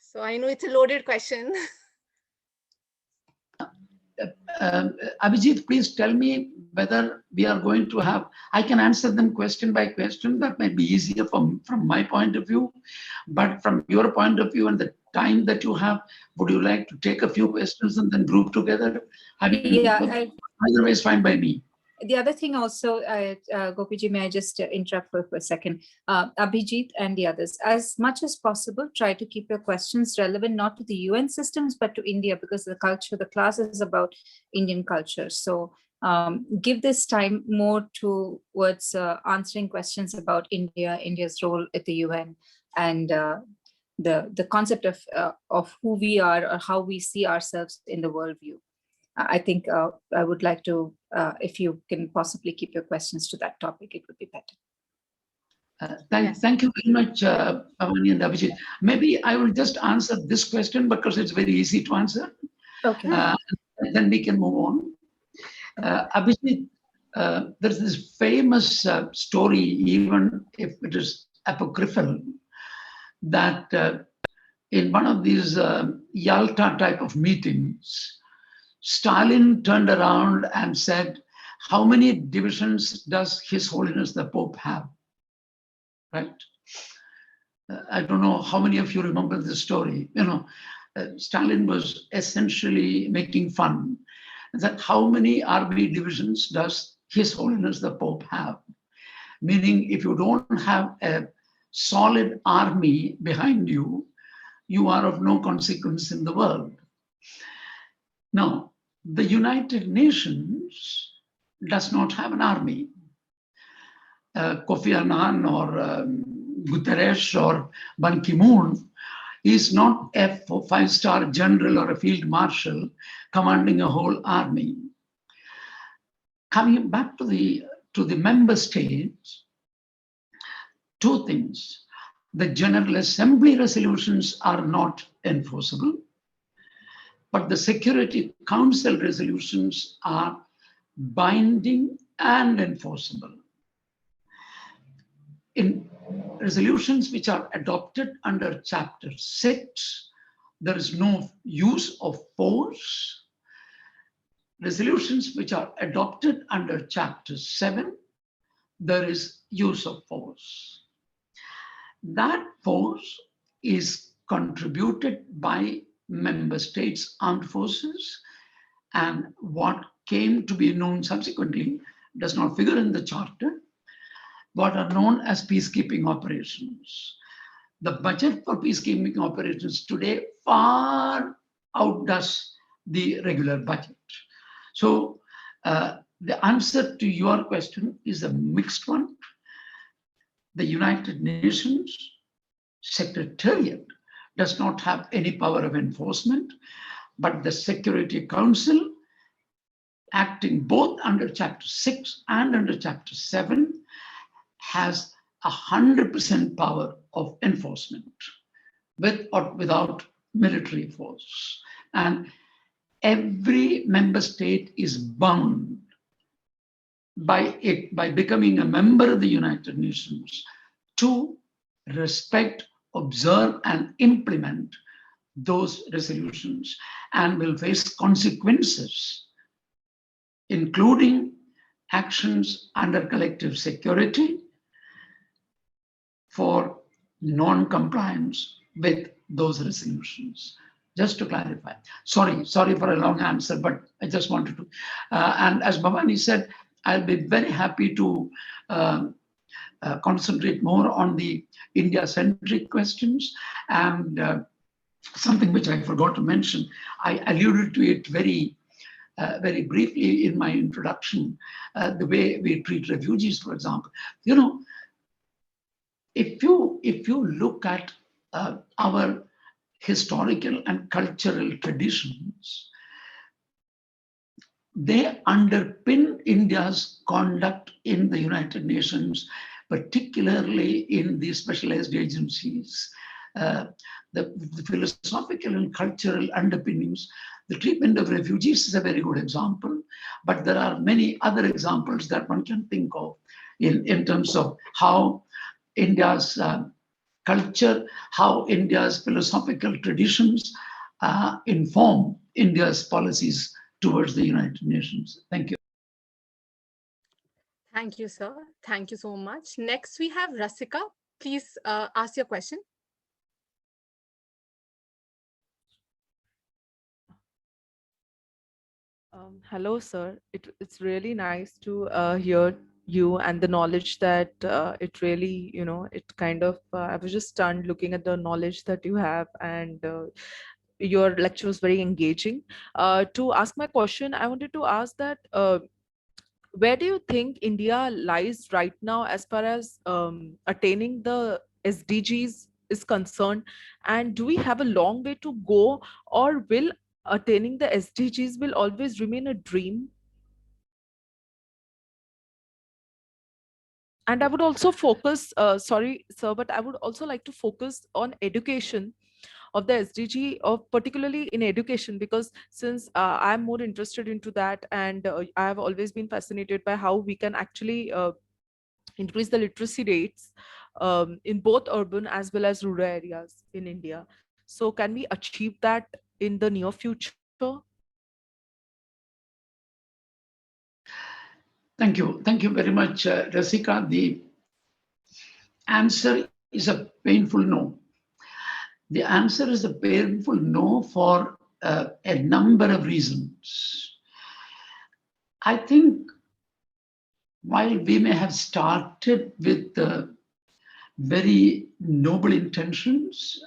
So I know it's a loaded question. Abhijit, please tell me whether we are going to have, I can answer them question by question. That might be easier from my point of view. But from your point of view and the time that you have, would you like to take a few questions and then group together? Either way is fine by me. The other thing also, Gopiji, may I just interrupt for a second? Abhijit and the others, as much as possible, try to keep your questions relevant, not to the UN systems, but to India, because the culture, the class is about Indian culture. So give this time more towards answering questions about India, India's role at the UN, and the concept of who we are or how we see ourselves in the worldview. I think I would like to, if you can possibly keep your questions to that topic, it would be better. Thank you very much, Bhavani and Abhijit. Maybe I will just answer this question because it's very easy to answer. Okay. Then we can move on. Abhijit, there's this famous story, even if it is apocryphal, that in one of these Yalta type of meetings, Stalin turned around and said, how many divisions does His Holiness the Pope have? Right? I don't know how many of you remember this story. Stalin was essentially making fun that how many army divisions does His Holiness the Pope have? Meaning, if you don't have a solid army behind you, you are of no consequence in the world. Now, the United Nations does not have an army. Kofi Annan or Guterres or Ban Ki-moon is not a five-star general or a field marshal commanding a whole army. Coming back to the member states, two things. The General Assembly resolutions are not enforceable, but the Security Council resolutions are binding and enforceable. In resolutions which are adopted under Chapter 6, there is no use of force. Resolutions which are adopted under Chapter 7, there is use of force. That force is contributed by member states' armed forces, and what came to be known subsequently does not figure in the charter, what are known as peacekeeping operations. The budget for peacekeeping operations today far outdoes the regular budget. So the answer to your question is a mixed one. The United Nations Secretariat does not have any power of enforcement, but the Security Council, acting both under Chapter 6 and under Chapter 7, has 100% power of enforcement, with or without military force. And every member state is bound by becoming a member of the United Nations to respect, observe, and implement those resolutions, and will face consequences, including actions under collective security for non-compliance with those resolutions. Just to clarify. Sorry for a long answer, but I just wanted to. And as Bhavani said, I'll be very happy to concentrate more on the India-centric questions. And something which I forgot to mention, I alluded to it very briefly in my introduction, the way we treat refugees, for example. You know, if you look at our historical and cultural traditions, they underpin India's conduct in the United Nations, particularly in the specialized agencies. The philosophical and cultural underpinnings. The treatment of refugees is a very good example, but there are many other examples that one can think of in terms of how India's culture, how India's philosophical traditions inform India's policies towards the United Nations. Thank you. Thank you, sir. Thank you so much. Next, we have Rasika. Please ask your question. Hello, sir. It's really nice to hear you and the knowledge that it really, it kind of, I was just stunned looking at the knowledge that you have, and your lecture was very engaging. To ask my question, I wanted to ask that where do you think India lies right now as far as attaining the SDGs is concerned? And do we have a long way to go, or will attaining the SDGs will always remain a dream? And I would also focus, sorry, sir, but I would also like to focus on education of the SDG, of particularly in education, because since I'm more interested into that, and I have always been fascinated by how we can actually increase the literacy rates in both urban as well as rural areas in India. So can we achieve that in the near future? Thank you. Thank you very much, Rasika. The answer is a painful no. The answer is a painful no for a number of reasons. I think while we may have started with very noble intentions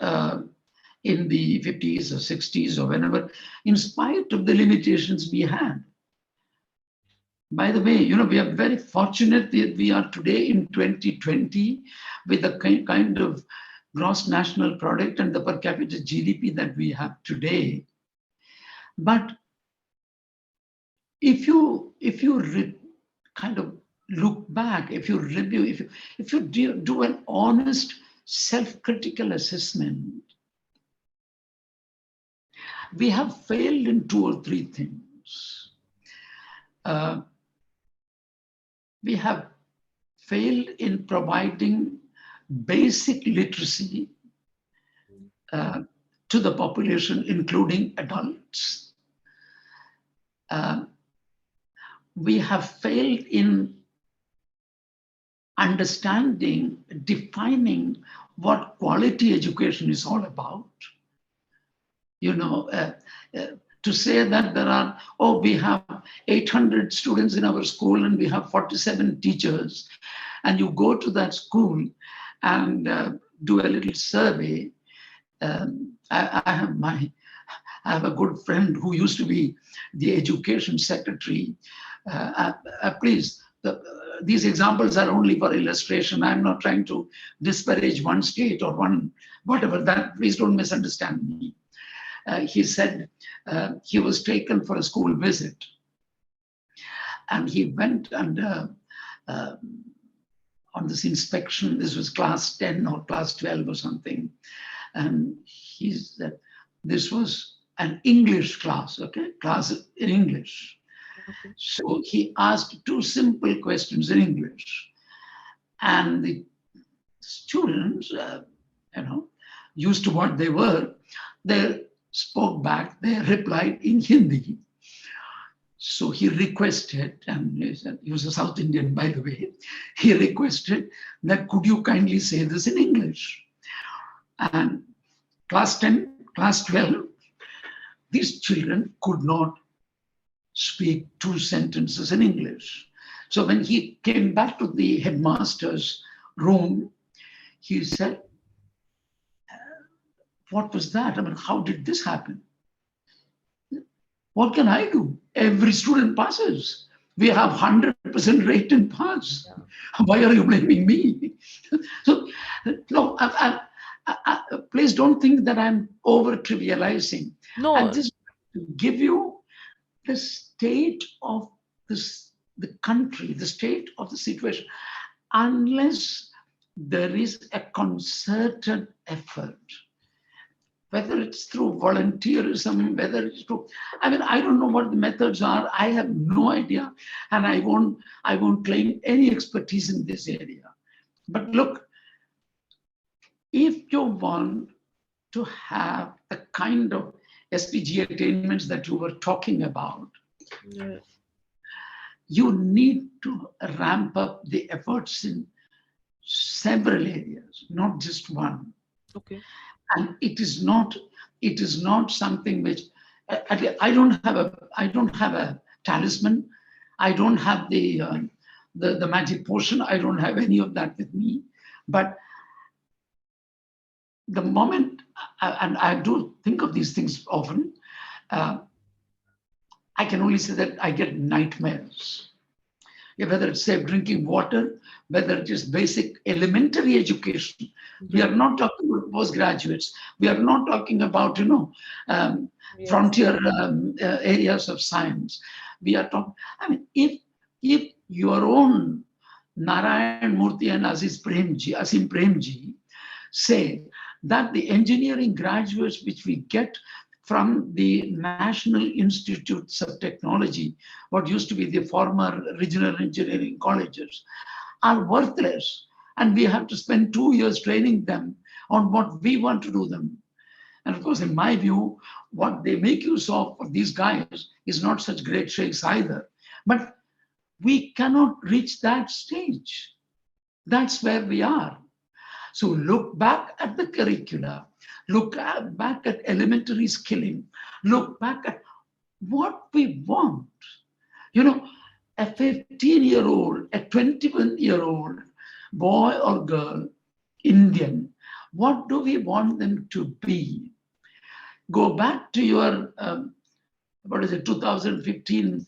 in the 50s or 60s or whenever, in spite of the limitations we had. By the way, we are very fortunate that we are today in 2020 with the kind of gross national product and the per capita GDP that we have today. But if you kind of look back, if you review, if you do an honest self-critical assessment, we have failed in 2 or 3 things. We have failed in providing basic literacy to the population, including adults. We have failed in understanding, defining what quality education is all about. To say that there are, we have 800 students in our school and we have 47 teachers, and you go to that school and do a little survey. I have a good friend who used to be the education secretary. Please, these examples are only for illustration. I'm not trying to disparage one state or one whatever. That, please don't misunderstand me. He said he was taken for a school visit, and he went and on this inspection. This was class 10 or class 12 or something, and he said this was an English class, class in English. Okay. So he asked 2 simple questions in English, and the students, used to what they were, they spoke back, they replied in Hindi. So he requested, and he was a South Indian, by the way, he requested that, could you kindly say this in English? And class 10, class 12, these children could not speak 2 sentences in English. So when he came back to the headmaster's room, he said, what was that? I mean, how did this happen? What can I do? Every student passes. We have 100% rate in pass. Yeah. Why are you blaming me? So, no, please don't think that I'm over trivializing. No. I just give you this state of this, the country, the state of the situation, unless there is a concerted effort, whether it's through volunteerism, whether it's through, I mean, I don't know what the methods are. I have no idea, and I won't claim any expertise in this area. But look, if you want to have the kind of SPG attainments that you were talking about, Yes. you need to ramp up the efforts in several areas, not just one. Okay. And it is not something which I don't have a talisman. I don't have the magic potion. I don't have any of that with me. But the moment, and I do think of these things often, I can only say that I get nightmares. Whether it's safe drinking water, whether it is basic elementary education. We are not talking about postgraduates. We are not talking about, Yes. frontier areas of science. We are talking, I mean, if your own Narayan Murthy and Asim Premji say that the engineering graduates which we get from the National Institutes of Technology, what used to be the former regional engineering colleges, are worthless. And we have to spend 2 years training them on what we want to do them. And of course, in my view, what they make use of these guys is not such great shakes either. But we cannot reach that stage. That's where we are. So look back at the curricula, look back at elementary skilling, look back at what we want. A 15-year-old, a 21-year-old boy or girl, Indian, what do we want them to be? Go back to your, 2015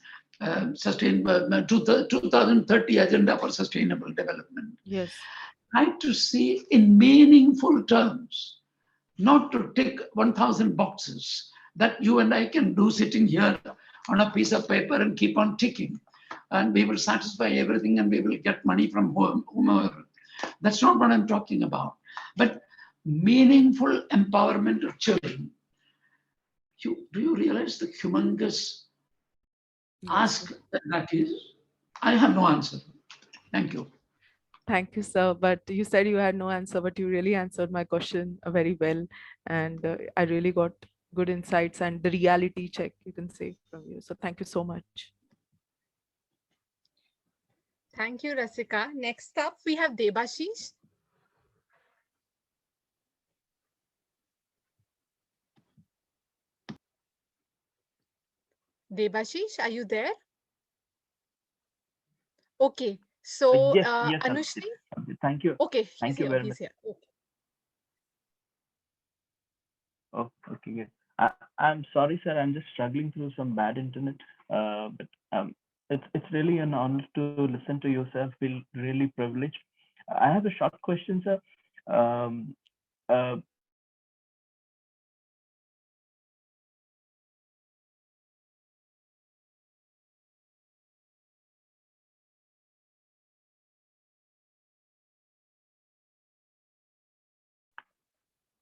sustainable 2030 agenda for sustainable development. Yes. Try to see in meaningful terms, not to tick 1,000 boxes that you and I can do sitting here on a piece of paper and keep on ticking. And we will satisfy everything and we will get money from whomever. That's not what I'm talking about. But meaningful empowerment of children. Do you realize the humongous ask that is? I have no answer. Thank you. Thank you, sir. But you said you had no answer, but you really answered my question very well. And I really got good insights and the reality check, you can say, from you. So thank you so much. Thank you, Rasika. Next up, we have Debashish. Debashish, are you there? Okay. So, Yes, Anushri? thank you. Okay, Thank you very he's much. here. Okay. Oh, okay, good. I'm sorry, sir. I'm just struggling through some bad internet. But it's really an honor to listen to you, sir. Feel really privileged. I have a short question, sir.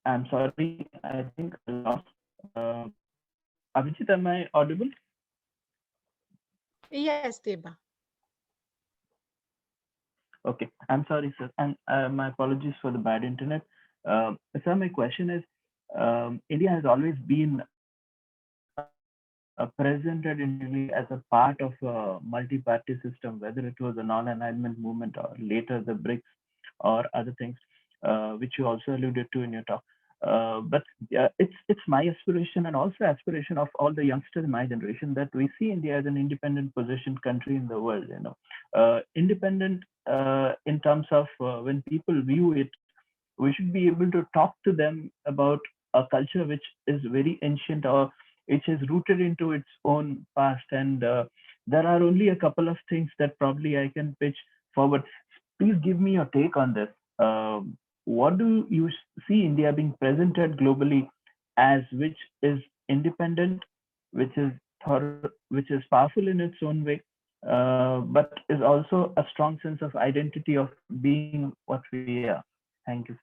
I'm sorry. I think I lost. Abhijit, am I audible? Yes, Deba. Okay, I'm sorry, sir, and my apologies for the bad internet. Sir, my question is, India has always been presented in as a part of a multi-party system, whether it was a non-alignment movement or later the BRICS or other things, which you also alluded to in your talk. But it's my aspiration and also aspiration of all the youngsters in my generation that we see India as an independent positioned country in the world. Independent in terms of when people view it, we should be able to talk to them about a culture which is very ancient or which is rooted into its own past. And there are only a couple of things that probably I can pitch forward. Please give me your take on this. What do you see India being presented globally as, which is independent, which is which is powerful in its own way, but is also a strong sense of identity of being what we are. Thank you.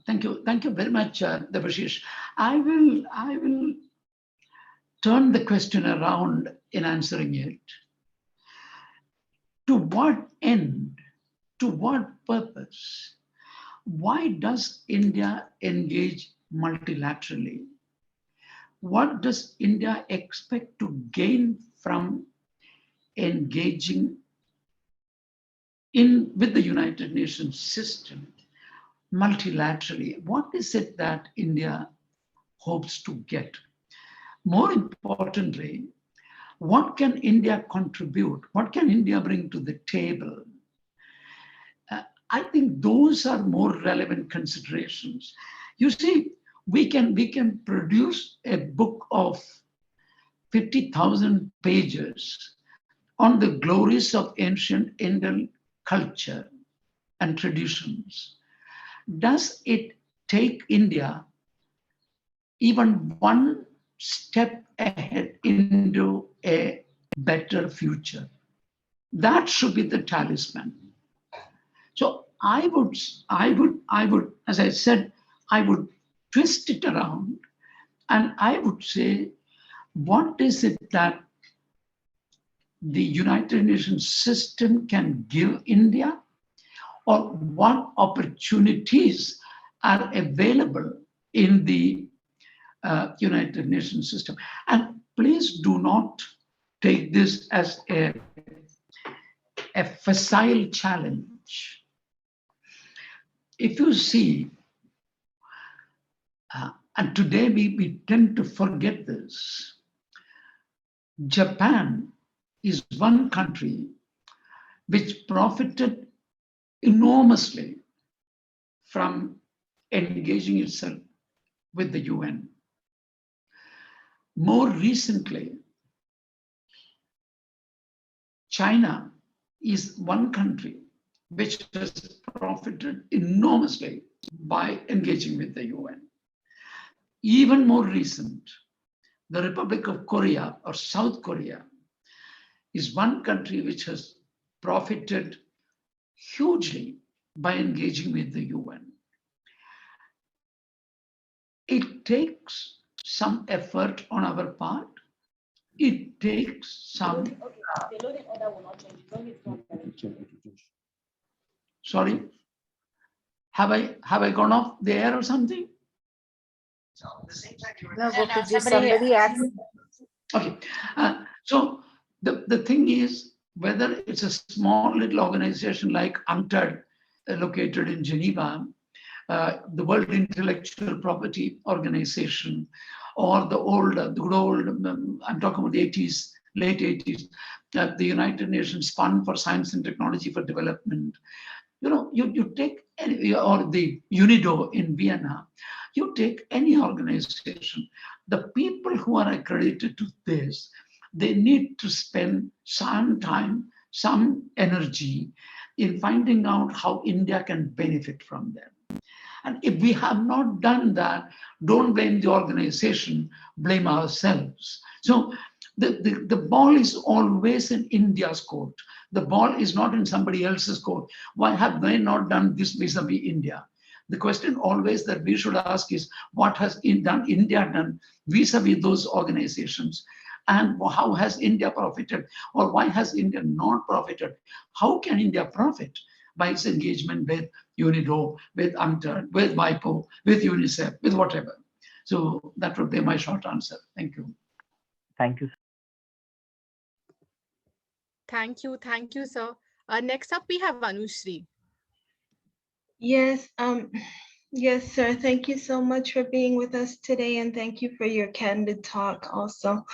Thank you very much, Devashish. I will turn the question around in answering it. To what end? To what purpose? Why does India engage multilaterally? What does India expect to gain from engaging with the United Nations system multilaterally? What is it that India hopes to get? More importantly, what can India contribute? What can India bring to the table? I think those are more relevant considerations. You see, we can produce a book of 50,000 pages on the glories of ancient Indian culture and traditions. Does it take India even one step ahead into a better future? That should be the talisman. So I would, as I said, I would twist it around and I would say, what is it that the United Nations system can give India, or what opportunities are available in the United Nations system? And please do not take this as a facile challenge. If you see, and today we tend to forget this, Japan is one country which profited enormously from engaging itself with the UN. More recently, China is one country which has profited enormously by engaging with the UN. Even more recent, the Republic of Korea or South Korea is one country which has profited hugely by engaging with the UN. It takes some effort on our part. It takes some. Sorry, have I gone off the air or something? No, Gopi, somebody asked. Okay, so the thing is, whether it's a small little organization like UNTAD, located in Geneva, the World Intellectual Property Organization, or the good old, I'm talking about the 80s, late 80s, the United Nations Fund for Science and Technology for Development. You know, you take any, or the UNIDO in Vienna, you take any organization, the people who are accredited to this, they need to spend some time, some energy in finding out how India can benefit from them. And if we have not done that, don't blame the organization, blame ourselves. So the ball is always in India's court. The ball is not in somebody else's court. Why have they not done this vis-a-vis India? The question always that we should ask is, what has India done vis-a-vis those organizations? And how has India profited? Or why has India not profited? How can India profit by its engagement with UNIDO, with UNTAD, with WIPO, with UNICEF, with whatever? So that would be my short answer. Thank you. Thank you. Thank you, sir. Next up, we have Anushri. Yes, yes, sir. Thank you so much for being with us today, and thank you for your candid talk also.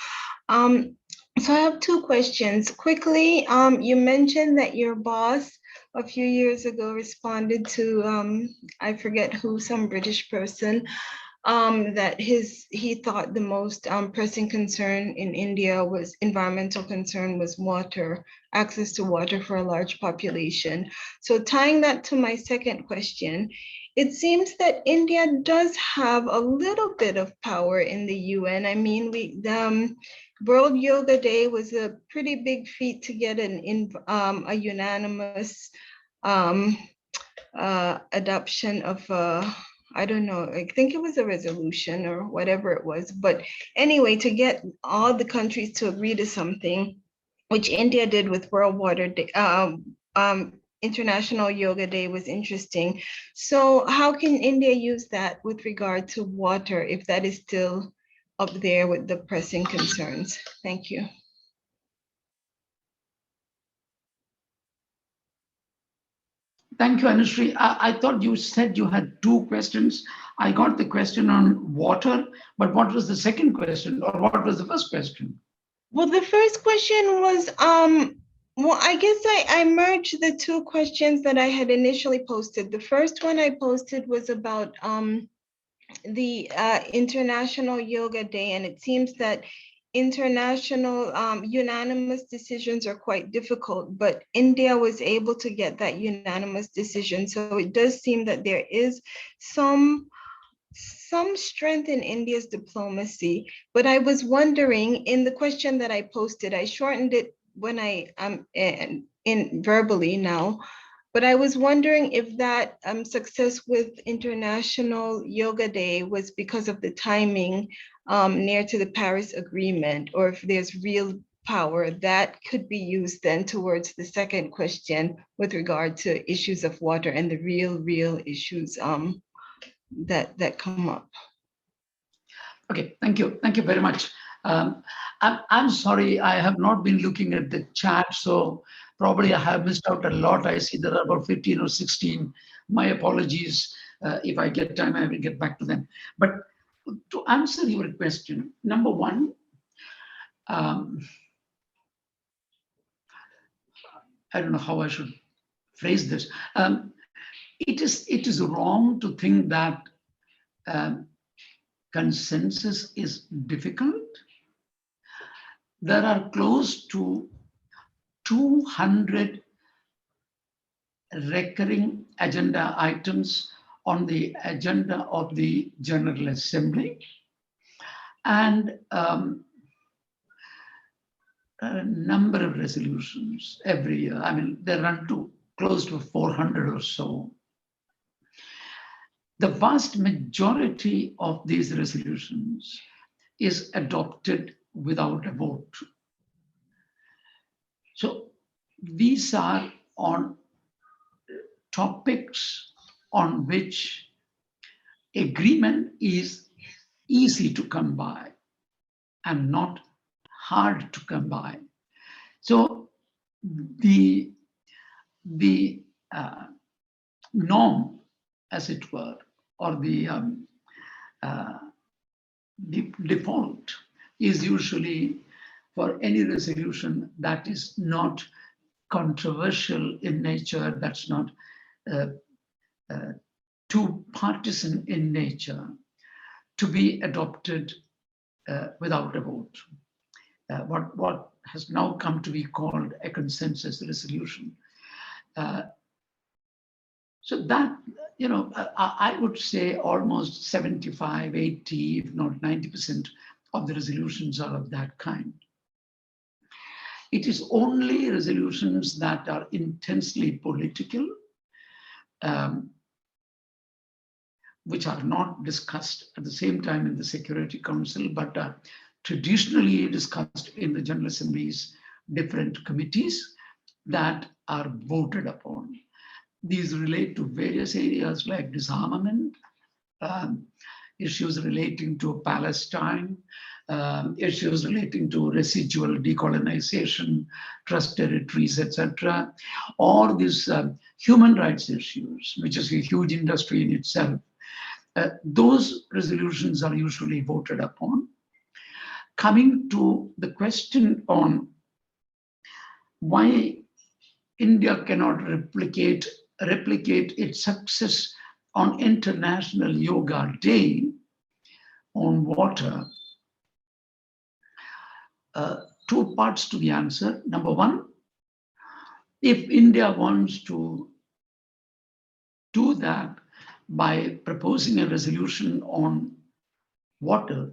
So I have two questions. Quickly, you mentioned that your boss a few years ago responded to, I forget who, some British person, that he thought the most pressing concern in India was environmental concern was water, access to water for a large population. So tying that to my second question, it seems that India does have a little bit of power in the UN. I mean, World Yoga Day was a pretty big feat to get a unanimous adoption of I don't know, I think it was a resolution or whatever it was. But anyway, to get all the countries to agree to something, which India did with World Water Day, International Yoga Day was interesting. So how can India use that with regard to water if that is still up there with the pressing concerns? Thank you. Thank you, Anushree. I thought you said you had two questions. I got the question on water, but what was the second question, or what was the first question? Well, the first question was, well, I guess I merged the two questions that I had initially posted. The first one I posted was about the International Yoga Day, and it seems that international unanimous decisions are quite difficult, but India was able to get that unanimous decision. So it does seem that there is some strength in India's diplomacy. But I was wondering, in the question that I posted, I shortened it when I am in verbally now, but I was wondering if that success with International Yoga Day was because of the timing near to the Paris Agreement, or if there's real power that could be used then towards the second question with regard to issues of water and the real issues that come up. Okay, thank you very much. I'm sorry, I have not been looking at the chat, so probably I have missed out a lot. I see there are about 15 or 16. My apologies. If I get time, I will get back to them. But to answer your question, number one, I don't know how I should phrase this. It is wrong to think that consensus is difficult. There are close to 200 recurring agenda items on the agenda of the General Assembly, and a number of resolutions every year. I mean, they run to close to 400 or so. The vast majority of these resolutions is adopted without a vote. So these are on topics on which agreement is easy to come by and not hard to come by. So the norm, as it were, or the default is usually for any resolution that is not controversial in nature, that's not too partisan in nature, to be adopted without a vote. What has now come to be called a consensus resolution. So that, you know, I would say almost 75, 80, if not 90% of the resolutions are of that kind. It is only resolutions that are intensely political, which are not discussed at the same time in the Security Council, but are traditionally discussed in the General Assembly's different committees, that are voted upon. These relate to various areas like disarmament, issues relating to Palestine, issues relating to residual decolonization, trust territories, etc., or these human rights issues, which is a huge industry in itself. Those resolutions are usually voted upon. Coming to the question on why India cannot replicate its success on International Yoga Day, on water, two parts to the answer. Number one, if India wants to do that by proposing a resolution on water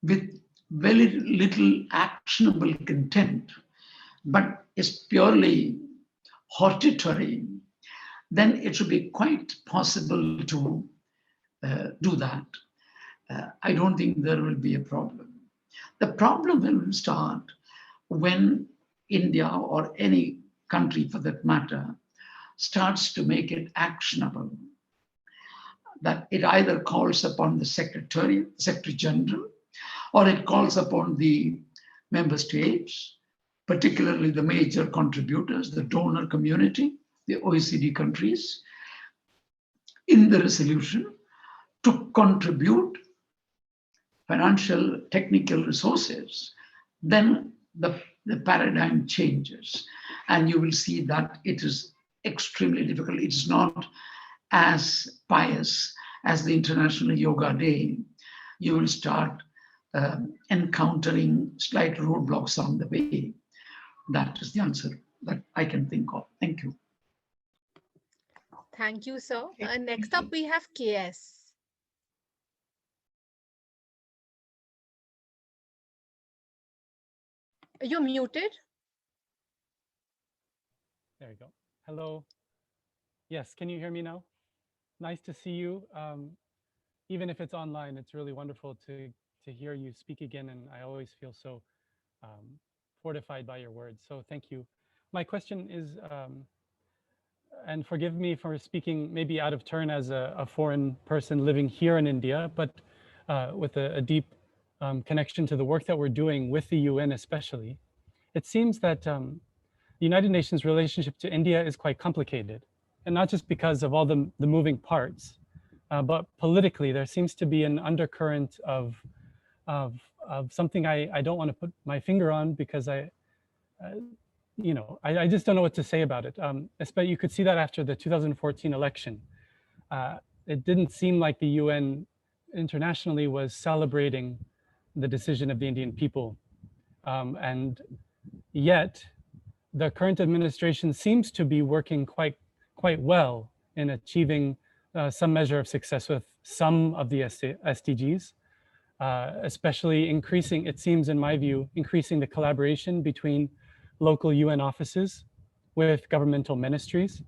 with very little actionable content, but is purely hortatory, then it should be quite possible to do that. I don't think there will be a problem. The problem will start when India, or any country for that matter, starts to make it actionable. That it either calls upon the Secretary General, or it calls upon the member states, particularly the major contributors, the donor community, the OECD countries, in the resolution to contribute financial, technical resources. Then the paradigm changes, and you will see that it is extremely difficult. It's not as pious as the International Yoga Day. You will start encountering slight roadblocks on the way. That is the answer that I can think of. Thank you. Thank you, sir. Okay, Next thank up, we have KS. You're muted. There you go. Hello. Yes, can you hear me now? Nice to see you. Even if it's online, it's really wonderful to hear you speak again, and I always feel so fortified by your words. So thank you. My question is, and forgive me for speaking maybe out of turn as a foreign person living here in India, but with a deep connection to the work that we're doing with the UN especially. It seems that the United Nations relationship to India is quite complicated, and not just because of all the moving parts, but politically there seems to be an undercurrent of something I don't want to put my finger on, because I just don't know what to say about it. Especially you could see that after the 2014 election. It didn't seem like the UN internationally was celebrating the decision of the Indian people, and yet the current administration seems to be working quite well in achieving some measure of success with some of the SDGs, especially increasing, it seems in my view, increasing the collaboration between local UN offices with governmental ministries.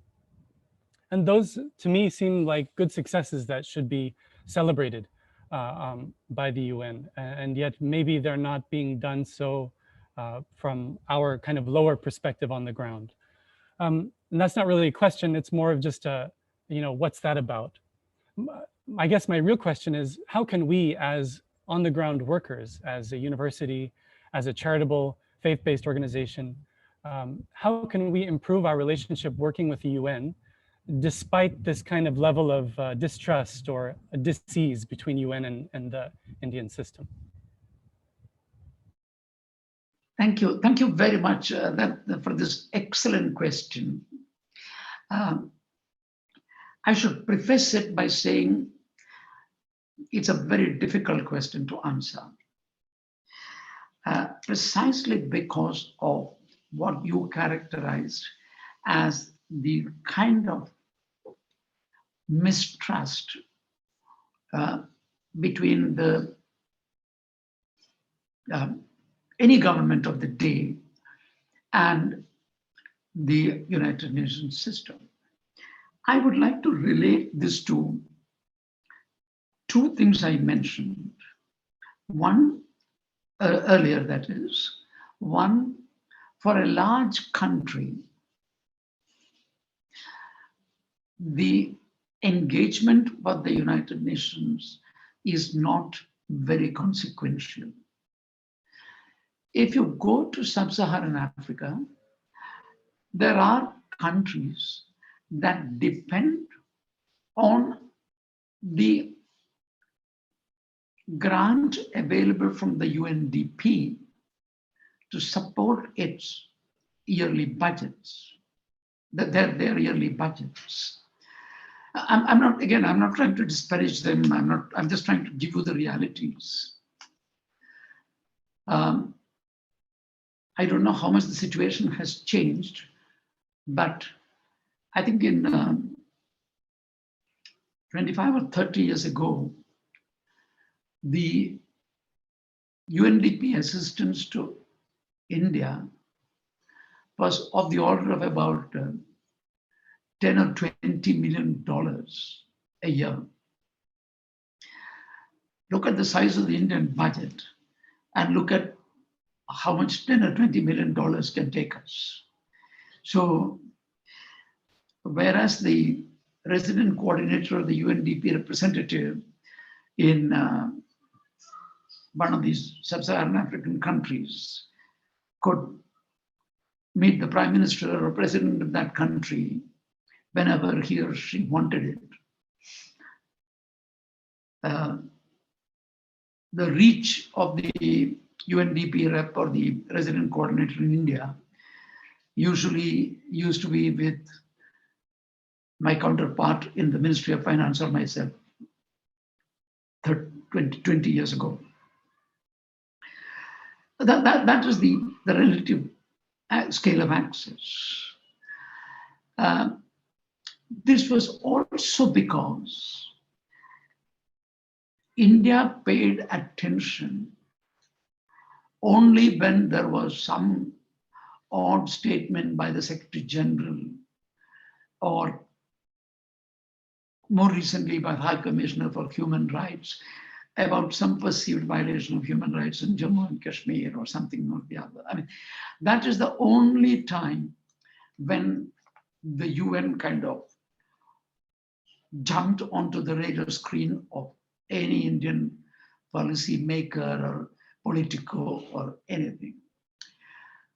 And those to me seem like good successes that should be celebrated by the UN. And yet maybe they're not being done so from our kind of lower perspective on the ground. And that's not really a question, it's more of just a, what's that about? I guess my real question is, how can we as on the ground workers, as a university, as a charitable faith-based organization, how can we improve our relationship working with the UN despite this kind of level of distrust or dis-ease between UN and the Indian system? Thank you. Thank you very much for this excellent question. I should preface it by saying it's a very difficult question to answer, precisely because of what you characterized as the kind of mistrust between the any government of the day and the United Nations system. I would like to relate this to two things I mentioned. One, earlier that is, one, for a large country, the engagement with the United Nations is not very consequential. If you go to sub-Saharan Africa, there are countries that depend on the grant available from the UNDP to support its yearly budgets, their yearly budgets. I'm not, again, I'm not trying to disparage them. I'm just trying to give you the realities. I don't know how much the situation has changed, but I think in 25 or 30 years ago, the UNDP assistance to India was of the order of about $10 or $20 million a year. Look at the size of the Indian budget and look at how much $10 or $20 million can take us. So, whereas the resident coordinator of the UNDP representative in one of these sub-Saharan African countries could meet the prime minister or president of that country whenever he or she wanted it. The reach of the UNDP rep or the resident coordinator in India usually used to be with my counterpart in the Ministry of Finance or myself 20 years ago. That is the relative scale of access. This was also because India paid attention only when there was some odd statement by the Secretary General or more recently by the High Commissioner for Human Rights about some perceived violation of human rights in Jammu and Kashmir or something or the other. I mean, that is the only time when the UN kind of jumped onto the radar screen of any Indian policy maker or politico or anything,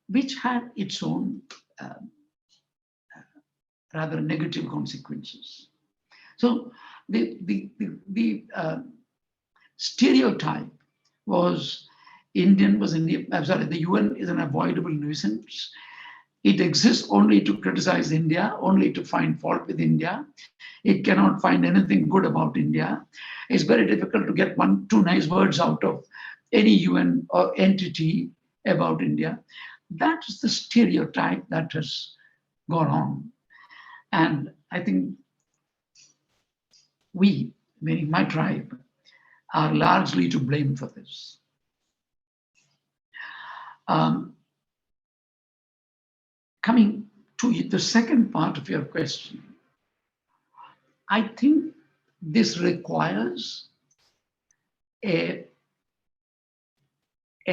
which had its own rather negative consequences. So the stereotype was the UN is an avoidable nuisance. It exists only to criticize India, only to find fault with India. It cannot find anything good about India. It's very difficult to get two nice words out of any UN or entity about India. That is the stereotype that has gone on. And I think we, meaning my tribe, are largely to blame for this. Coming to the second part of your question, I think this requires a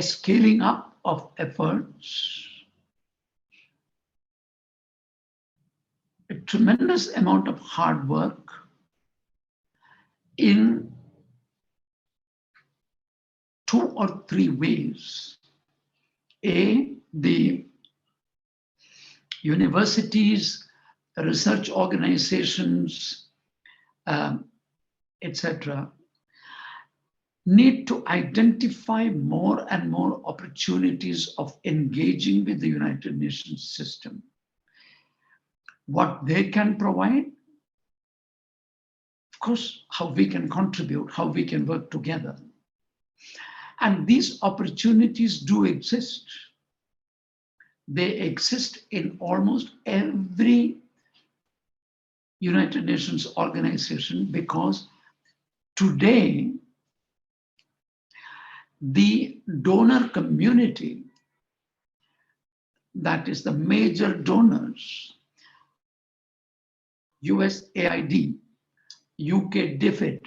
scaling up of efforts, a tremendous amount of hard work in 2 or 3 ways. A, the universities, research organizations, etc., need to identify more and more opportunities of engaging with the United Nations system. What they can provide, of course, how we can contribute, how we can work together. And these opportunities do exist. They exist in almost every United Nations organization because today, the donor community, that is the major donors, USAID, UK DFID,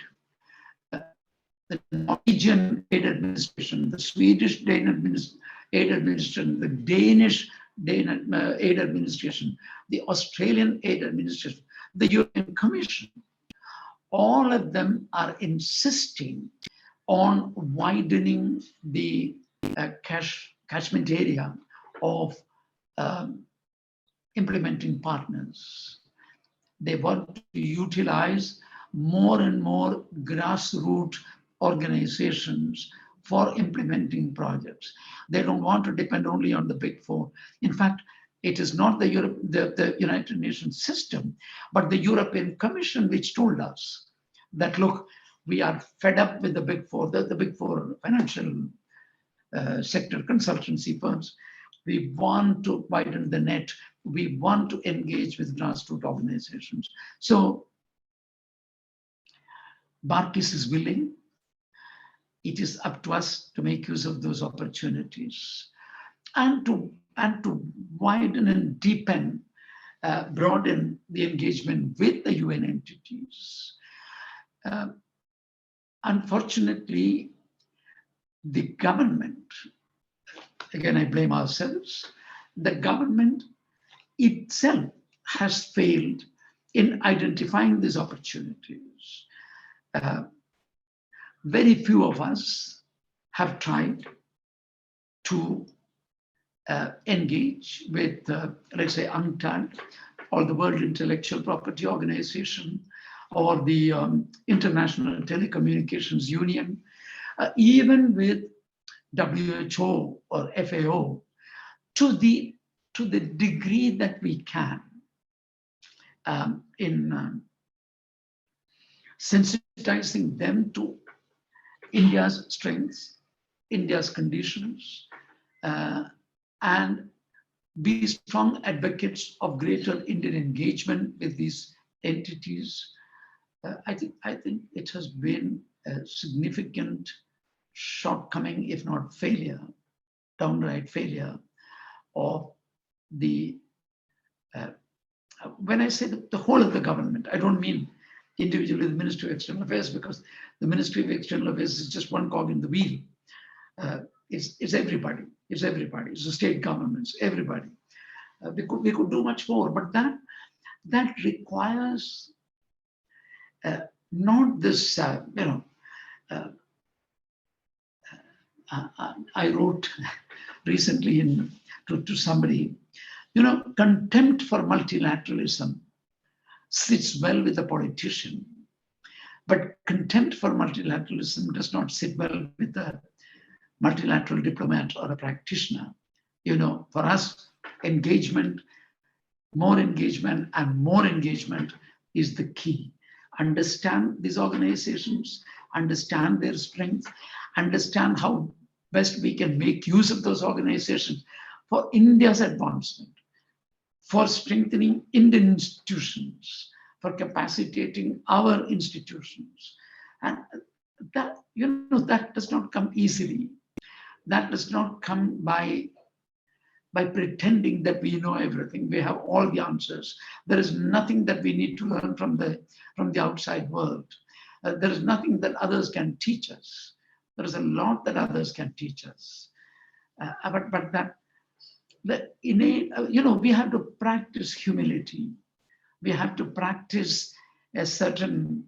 the Norwegian Aid Administration, the Swedish Aid Administration, the Danish Aid Administration, the Australian Aid Administration, the European Commission, all of them are insisting on widening the catchment area of implementing partners. They want to utilize more and more grassroots organizations for implementing projects. They don't want to depend only on the big 4. In fact, It is not the United Nations system, but the European Commission, which told us that, look, we are fed up with the big four, the big four financial sector consultancy firms. We want to widen the net. We want to engage with grassroots organizations. So Barkis is willing. It is up to us to make use of those opportunities and to widen and deepen, broaden the engagement with the UN entities. Unfortunately, the government, again, I blame ourselves, the government itself has failed in identifying these opportunities. Very few of us have tried to engage with, let's say, Untitled or the World Intellectual Property Organization or the International Telecommunications Union, even with WHO or FAO, to the degree that we can, in sensitizing them to India's strengths, India's conditions, and be strong advocates of greater Indian engagement with these entities. I think it has been a significant shortcoming, if not failure, downright failure of the, when I say the whole of the government, I don't mean individually the Ministry of External Affairs, because the Ministry of External Affairs is just one cog in the wheel. It's everybody. It's everybody. It's the state governments. Everybody. We could do much more, but that requires not this. I wrote recently to somebody, contempt for multilateralism sits well with a politician, but contempt for multilateralism does not sit well with a multilateral diplomat or a practitioner. For us, engagement, more engagement and more engagement is the key. Understand these organizations, understand their strengths, understand how best we can make use of those organizations for India's advancement, for strengthening Indian institutions, for capacitating our institutions. And that, that does not come easily. That does not come by pretending that we know everything. We have all the answers. There is nothing that we need to learn from the outside world. There is nothing that others can teach us. There is a lot that others can teach us. But that innate, we have to practice humility. We have to practice a certain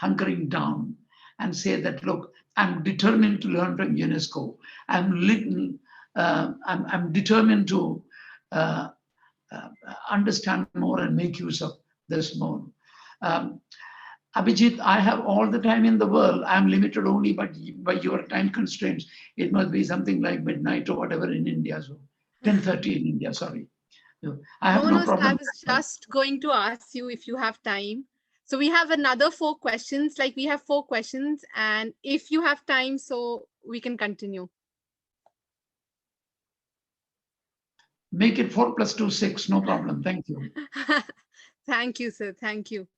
hunkering down and say that, look, I'm determined to learn from UNESCO. I'm determined to understand more and make use of this more. Abhijit, I have all the time in the world. I'm limited only by your time constraints. It must be something like midnight or whatever in India. So 10:30 in India, sorry. I have no problem. I was just going to ask you if you have time. So we have another 4 questions, like we have 4 questions, and if you have time, so we can continue. Make it 4 + 2 = 6, no problem. Thank you. Thank you, sir. Thank you.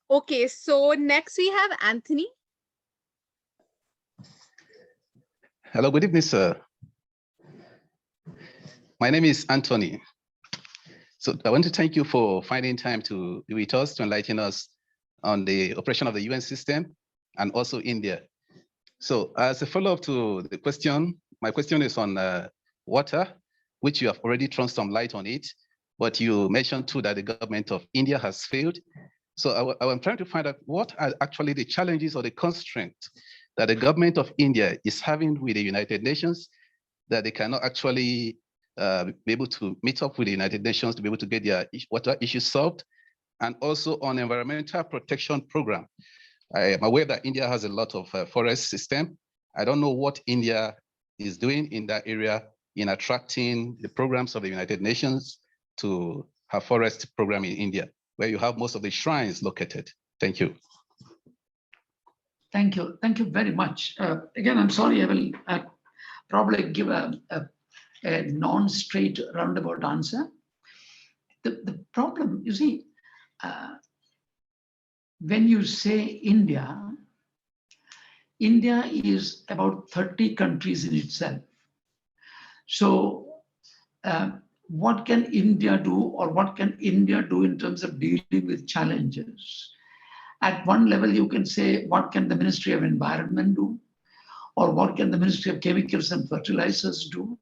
Okay, so next we have Anthony. Hello, good evening, sir. My name is Anthony. So I want to thank you for finding time to be with us, to enlighten us on the operation of the UN system and also India. So as a follow-up to the question, my question is on water, which you have already thrown some light on it, but you mentioned too that the government of India has failed. So I'm trying to find out what are actually the challenges or the constraints that the government of India is having with the United Nations, that they cannot actually be able to meet up with the United Nations to be able to get their water issues solved, and also on environmental protection program. I am aware that India has a lot of forest system. I don't know what India is doing in that area in attracting the programs of the United Nations to have forest program in India, where you have most of the shrines located? Thank you. Thank you. Thank you very much. Again, I'm sorry, I will probably give a non-straight roundabout answer. The problem, you see, when you say India, India is about 30 countries in itself. So what can India do, or what can India do in terms of dealing with challenges? At one level, you can say, what can the Ministry of Environment do? Or what can the Ministry of Chemicals and Fertilizers do?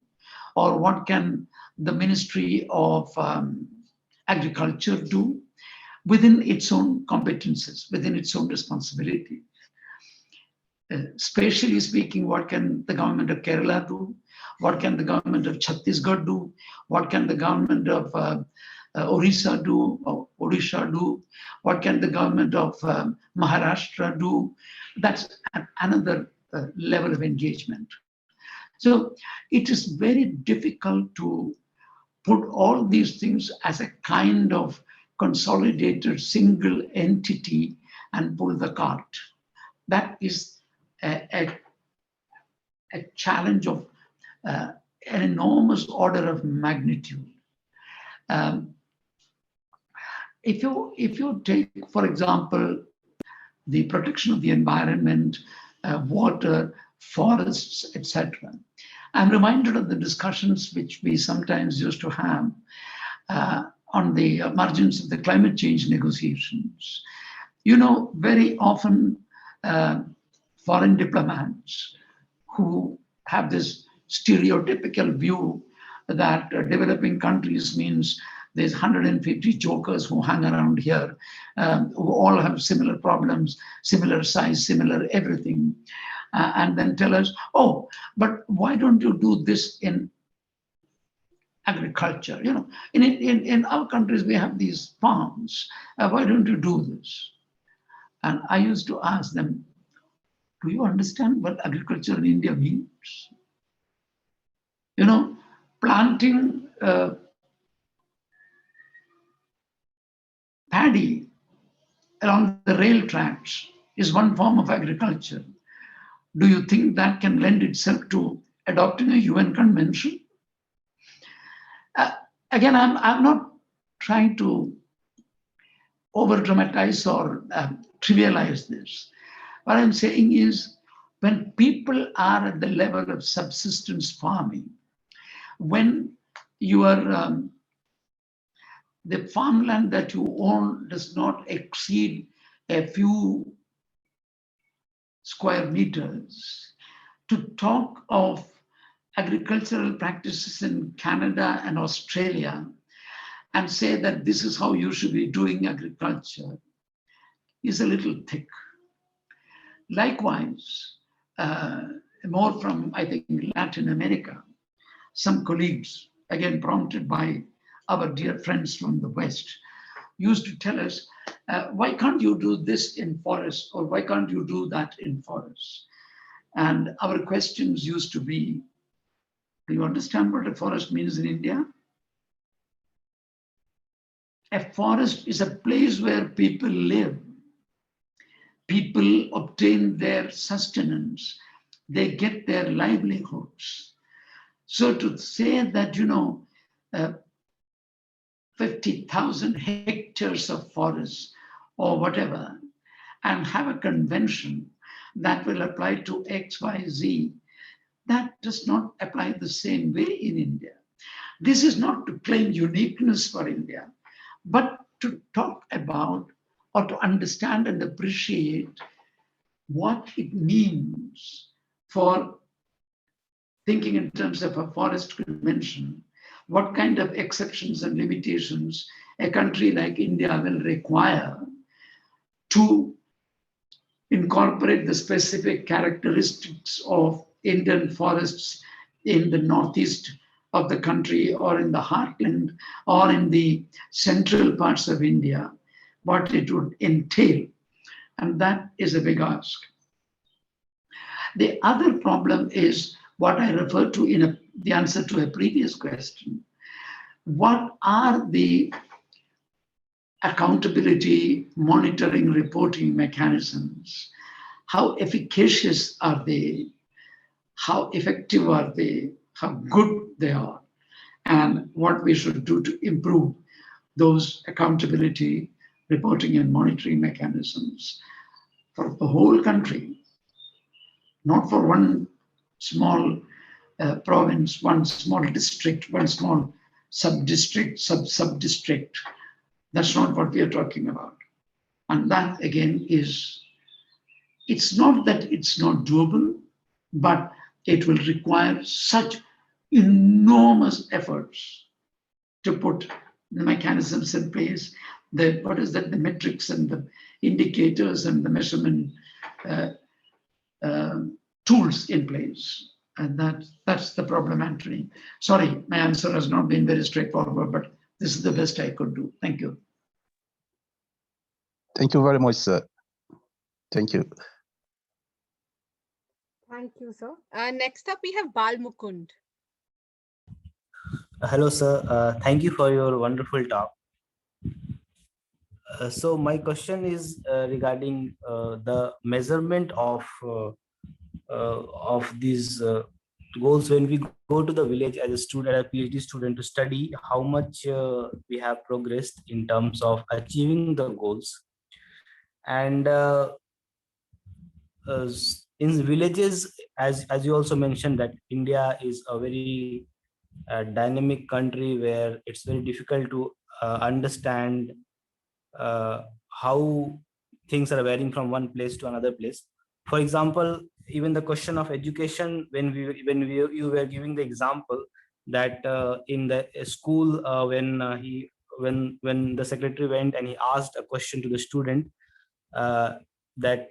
Or what can the Ministry of Agriculture do within its own competences, within its own responsibility? Spatially speaking, what can the government of Kerala do? What can the government of Chhattisgarh do? What can the government of Orissa do, or Odisha do? What can the government of Maharashtra do? That's another level of engagement. So it is very difficult to put all these things as a kind of consolidated single entity and pull the cart. That is a challenge of an enormous order of magnitude. If you take, for example, the protection of the environment, water, forests, etc., I'm reminded of the discussions which we sometimes used to have on the margins of the climate change negotiations. You know, very often foreign diplomats who have this stereotypical view that developing countries means there's 150 jokers who hang around here, who all have similar problems, similar size, similar everything, and then tell us, oh, but why don't you do this in agriculture? You know, in our countries, we have these farms. Why don't you do this? And I used to ask them, do you understand what agriculture in India means? You know, planting paddy along the rail tracks is one form of agriculture. Do you think that can lend itself to adopting a UN convention? Again, I'm not trying to over-dramatize or trivialize this. What I'm saying is, when people are at the level of subsistence farming, when your the farmland that you own does not exceed a few square meters, to talk of agricultural practices in Canada and Australia and say that this is how you should be doing agriculture is a little thick. Likewise, more from, I think, Latin America, some colleagues, again prompted by our dear friends from the West, used to tell us, why can't you do this in forests, or why can't you do that in forests? And our questions used to be, do you understand what a forest means in India? A forest is a place where people live. People obtain their sustenance. They get their livelihoods. So to say that, you know, 50,000 hectares of forest or whatever, and have a convention that will apply to X, Y, Z, that does not apply the same way in India. This is not to claim uniqueness for India, but to talk about or to understand and appreciate what it means for thinking in terms of a forest convention, what kind of exceptions and limitations a country like India will require to incorporate the specific characteristics of Indian forests in the northeast of the country, or in the heartland, or in the central parts of India, what it would entail. And that is a big ask. The other problem is what I refer to in a the answer to a previous question. What are the accountability, monitoring, reporting mechanisms? How efficacious are they? How effective are they? How good they are? And what we should do to improve those accountability, reporting, and monitoring mechanisms for the whole country, not for one small province, one small district, one small sub-district, sub-district. That's not what we are talking about. And that again is, it's not that it's not doable, but it will require such enormous efforts to put the mechanisms in place, the metrics and the indicators and the measurement tools in place. And that's the problem, Anthony. Sorry, my answer has not been very straightforward, but this is the best I could do. Thank you. Thank you very much, sir. Thank you. Thank you, sir. Next up, we have Bal Mukund. Hello, sir. Thank you for your wonderful talk. So my question is regarding the measurement of these goals when we go to the village as a student, a PhD student, to study how much we have progressed in terms of achieving the goals. And in villages, as you also mentioned, that India is a very dynamic country where it's very difficult to understand how things are varying from one place to another place. For example, even the question of education, when you were giving the example that in the school when the secretary went and he asked a question to the student that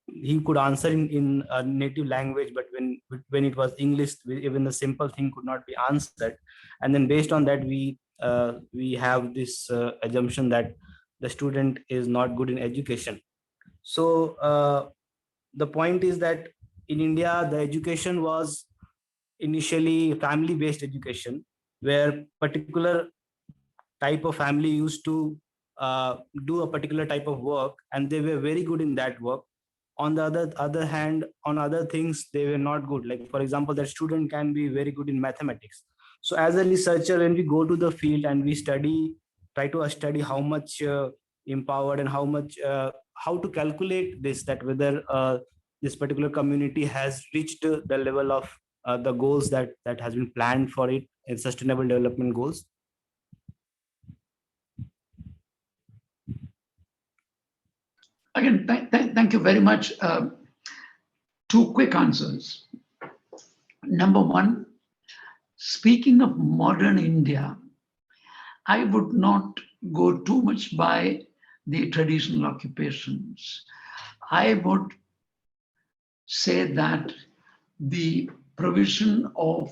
he could answer in a native language, but when it was English, even the simple thing could not be answered. And then based on that, we have this assumption that the student is not good in education. So the point is that in India, the education was initially family-based education, where particular type of family used to do a particular type of work, and they were very good in that work. On the other hand, on other things, they were not good. Like, for example, that student can be very good in mathematics. So as a researcher, when we go to the field and we try to study how much empowered and how much, how to calculate this, that whether this particular community has reached the level of the goals that has been planned for it in sustainable development goals. Again, thank you very much. Two quick answers. Number one, speaking of modern India, I would not go too much by the traditional occupations. I would say that the provision of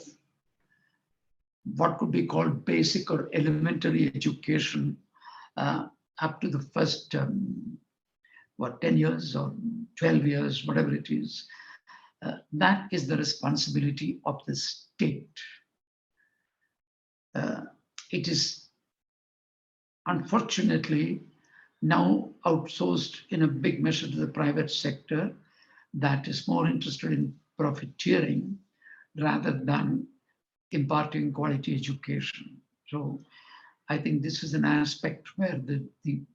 what could be called basic or elementary education up to the first 10 years or 12 years, whatever it is, that is the responsibility of the state. It is unfortunately now outsourced in a big measure to the private sector that is more interested in profiteering rather than imparting quality education. So I think this is an aspect where the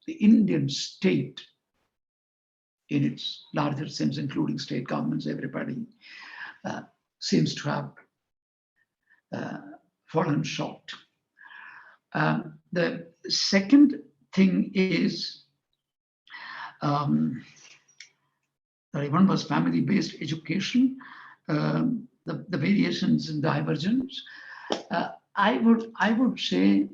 Indian state, in its larger sense, including state governments, everybody, seems to have fallen short. The second thing is, one was family-based education, the variations and divergence. I would say,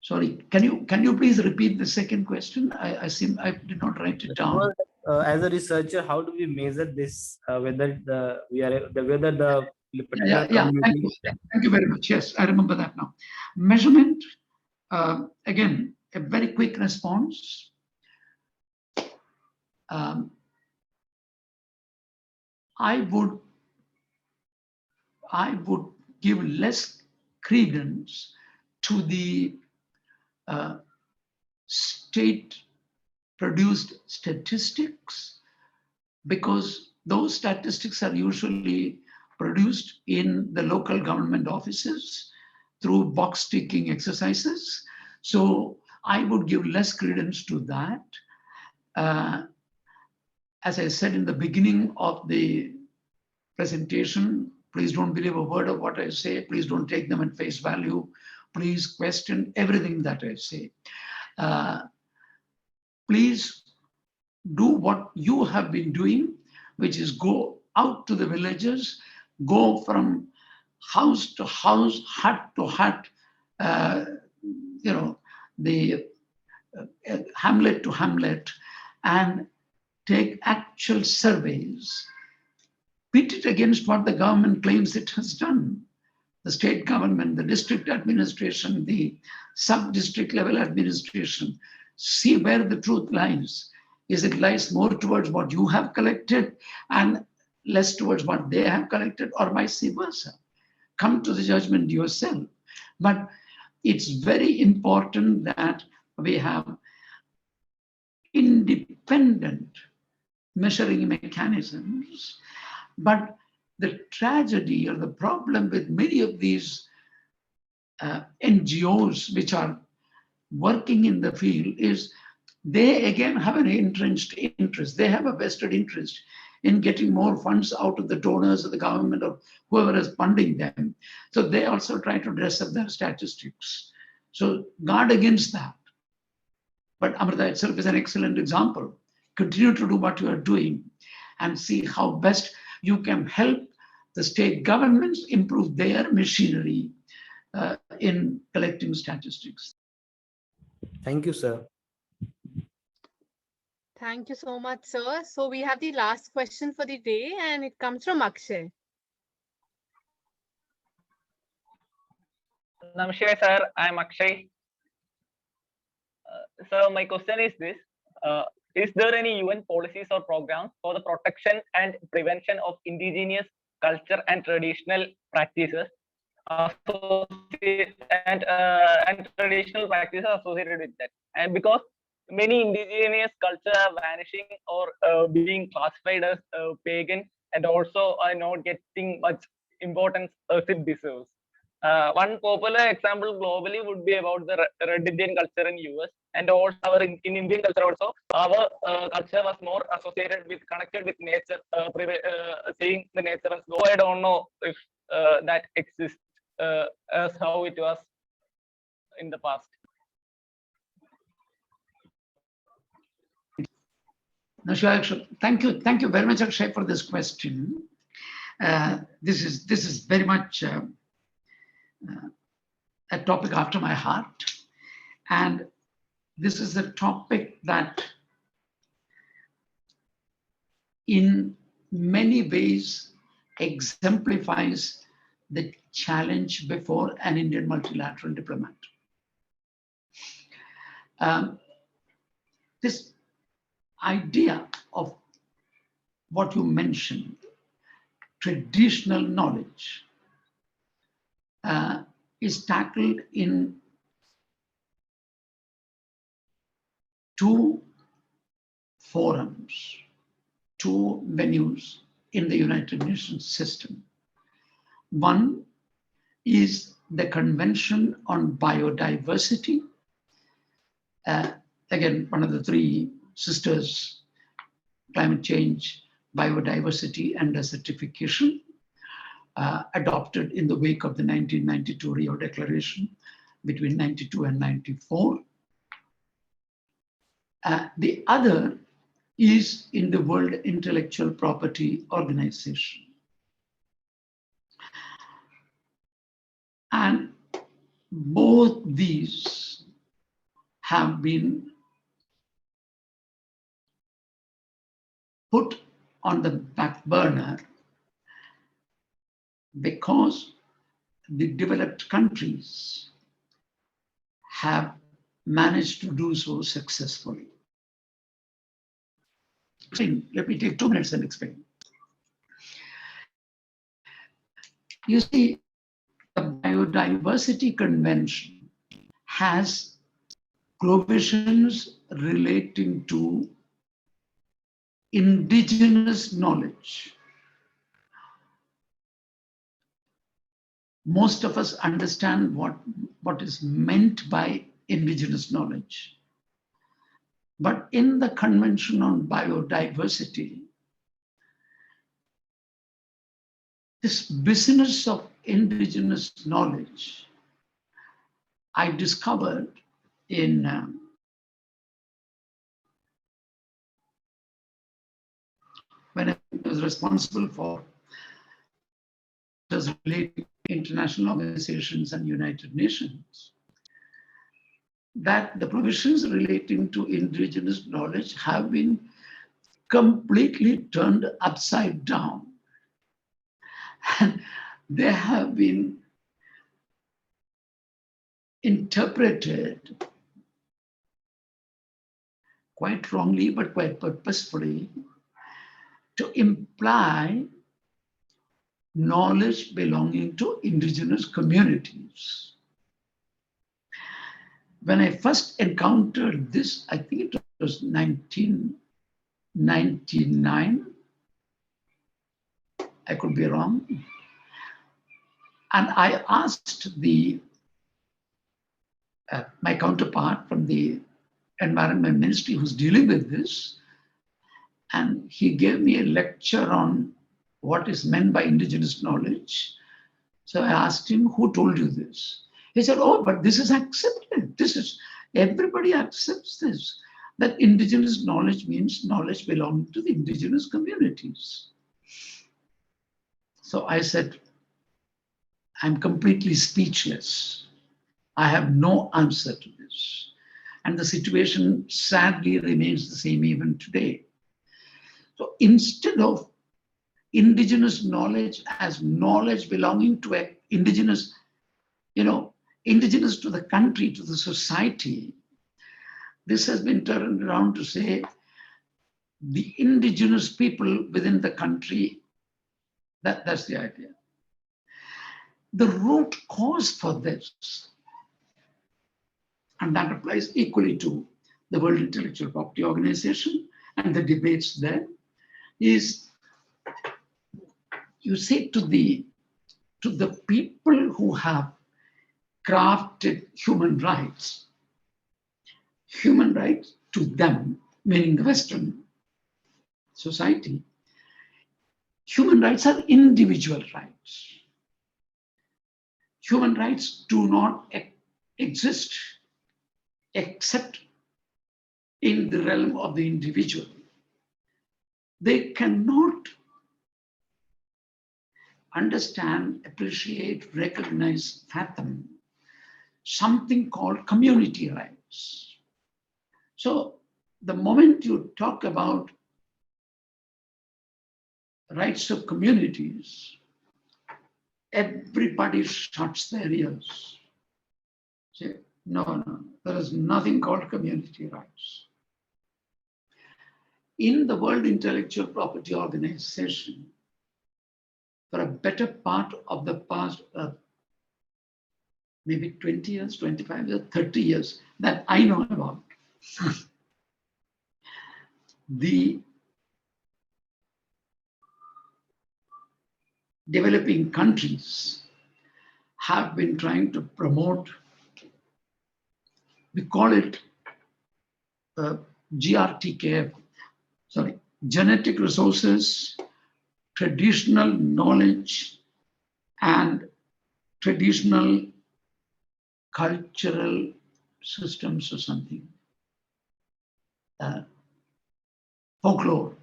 sorry, can you please repeat the second question? I did not write it down. As a researcher, how do we measure this? Whether the Thank you very much. Yes, I remember that now. Measurement, again, a very quick response. I would I would give less credence to the state-produced statistics, because those statistics are usually produced in the local government offices through box-ticking exercises. So I would give less credence to that. As I said in the beginning of the presentation, please don't believe a word of what I say. Please don't take them at face value. Please question everything that I say. Please do what you have been doing, which is go out to the villages, go from house to house, hut to hut, the hamlet to hamlet, and take actual surveys, pit it against what the government claims it has done. The state government, the district administration, the sub-district level administration, see where the truth lies. Is it lies more towards what you have collected and less towards what they have collected, or vice versa? Come to the judgment yourself. But it's very important that we have independent measuring mechanisms. But the tragedy or the problem with many of these NGOs which are working in the field is they again have an entrenched interest. They have a vested interest in getting more funds out of the donors of the government or whoever is funding them. So they also try to dress up their statistics. So guard against that. But Amrita itself is an excellent example. Continue to do what you are doing and see how best you can help the state governments improve their machinery in collecting statistics. Thank you, sir. Thank you so much, sir. So we have the last question for the day, and it comes from Akshay. Namaskar, sir. I'm Akshay. So my question is this. Is there any UN policies or programs for the protection and prevention of indigenous culture and traditional practices and traditional practices associated with that? And because many indigenous culture are vanishing or being classified as pagan and also are not getting much importance as it deserves. One popular example globally would be about the Red Indian culture in US, and also in Indian culture also, our culture was more associated with, connected with nature, seeing the nature as God. I don't know if that exists as how it was in the past. Thank you very much, Akshay, for this question. This is very much a topic after my heart, and this is a topic that in many ways exemplifies the challenge before an Indian multilateral diplomat. This idea of what you mentioned, traditional knowledge, is tackled in two forums, two venues in the United Nations system. One is the Convention on Biodiversity. Again, one of the three sisters, climate change, biodiversity, and desertification, adopted in the wake of the 1992 Rio Declaration between 92 and 94. The other is in the World Intellectual Property Organization. And both these have been put on the back burner because the developed countries have managed to do so successfully. Let me take 2 minutes and explain. You see, the Biodiversity Convention has provisions relating to indigenous knowledge. Most of us understand what is meant by indigenous knowledge. But in the Convention on Biodiversity, this business of indigenous knowledge, I discovered in when I was responsible for relating to international organizations and United Nations, that the provisions relating to indigenous knowledge have been completely turned upside down. And they have been interpreted quite wrongly, but quite purposefully, to imply knowledge belonging to indigenous communities. When I first encountered this, I think it was 1999. I could be wrong. And I asked my counterpart from the Environment Ministry who's dealing with this, and he gave me a lecture on what is meant by indigenous knowledge. So I asked him, who told you this? He said, oh, but this is accepted. Everybody accepts this, that indigenous knowledge means knowledge belonging to the indigenous communities. So I said, I'm completely speechless. I have no answer to this. And the situation sadly remains the same even today. So instead of indigenous knowledge as knowledge belonging to an indigenous, indigenous to the country, to the society, this has been turned around to say the indigenous people within the country, that's the idea. The root cause for this, and that applies equally to the World Intellectual Property Organization and the debates there, is you say to the people who have crafted human rights to them, meaning the Western society, human rights are individual rights. Human rights do not exist except in the realm of the individual. They cannot understand, appreciate, recognize, fathom something called community rights. So the moment you talk about rights of communities, everybody shuts their ears. Say, no, there is nothing called community rights. In the World Intellectual Property Organization, for a better part of the past, maybe 20 years, 25 years, 30 years, that I know about, the developing countries have been trying to promote, we call it GRTKF, genetic resources, traditional knowledge, and traditional cultural systems or something. Folklore.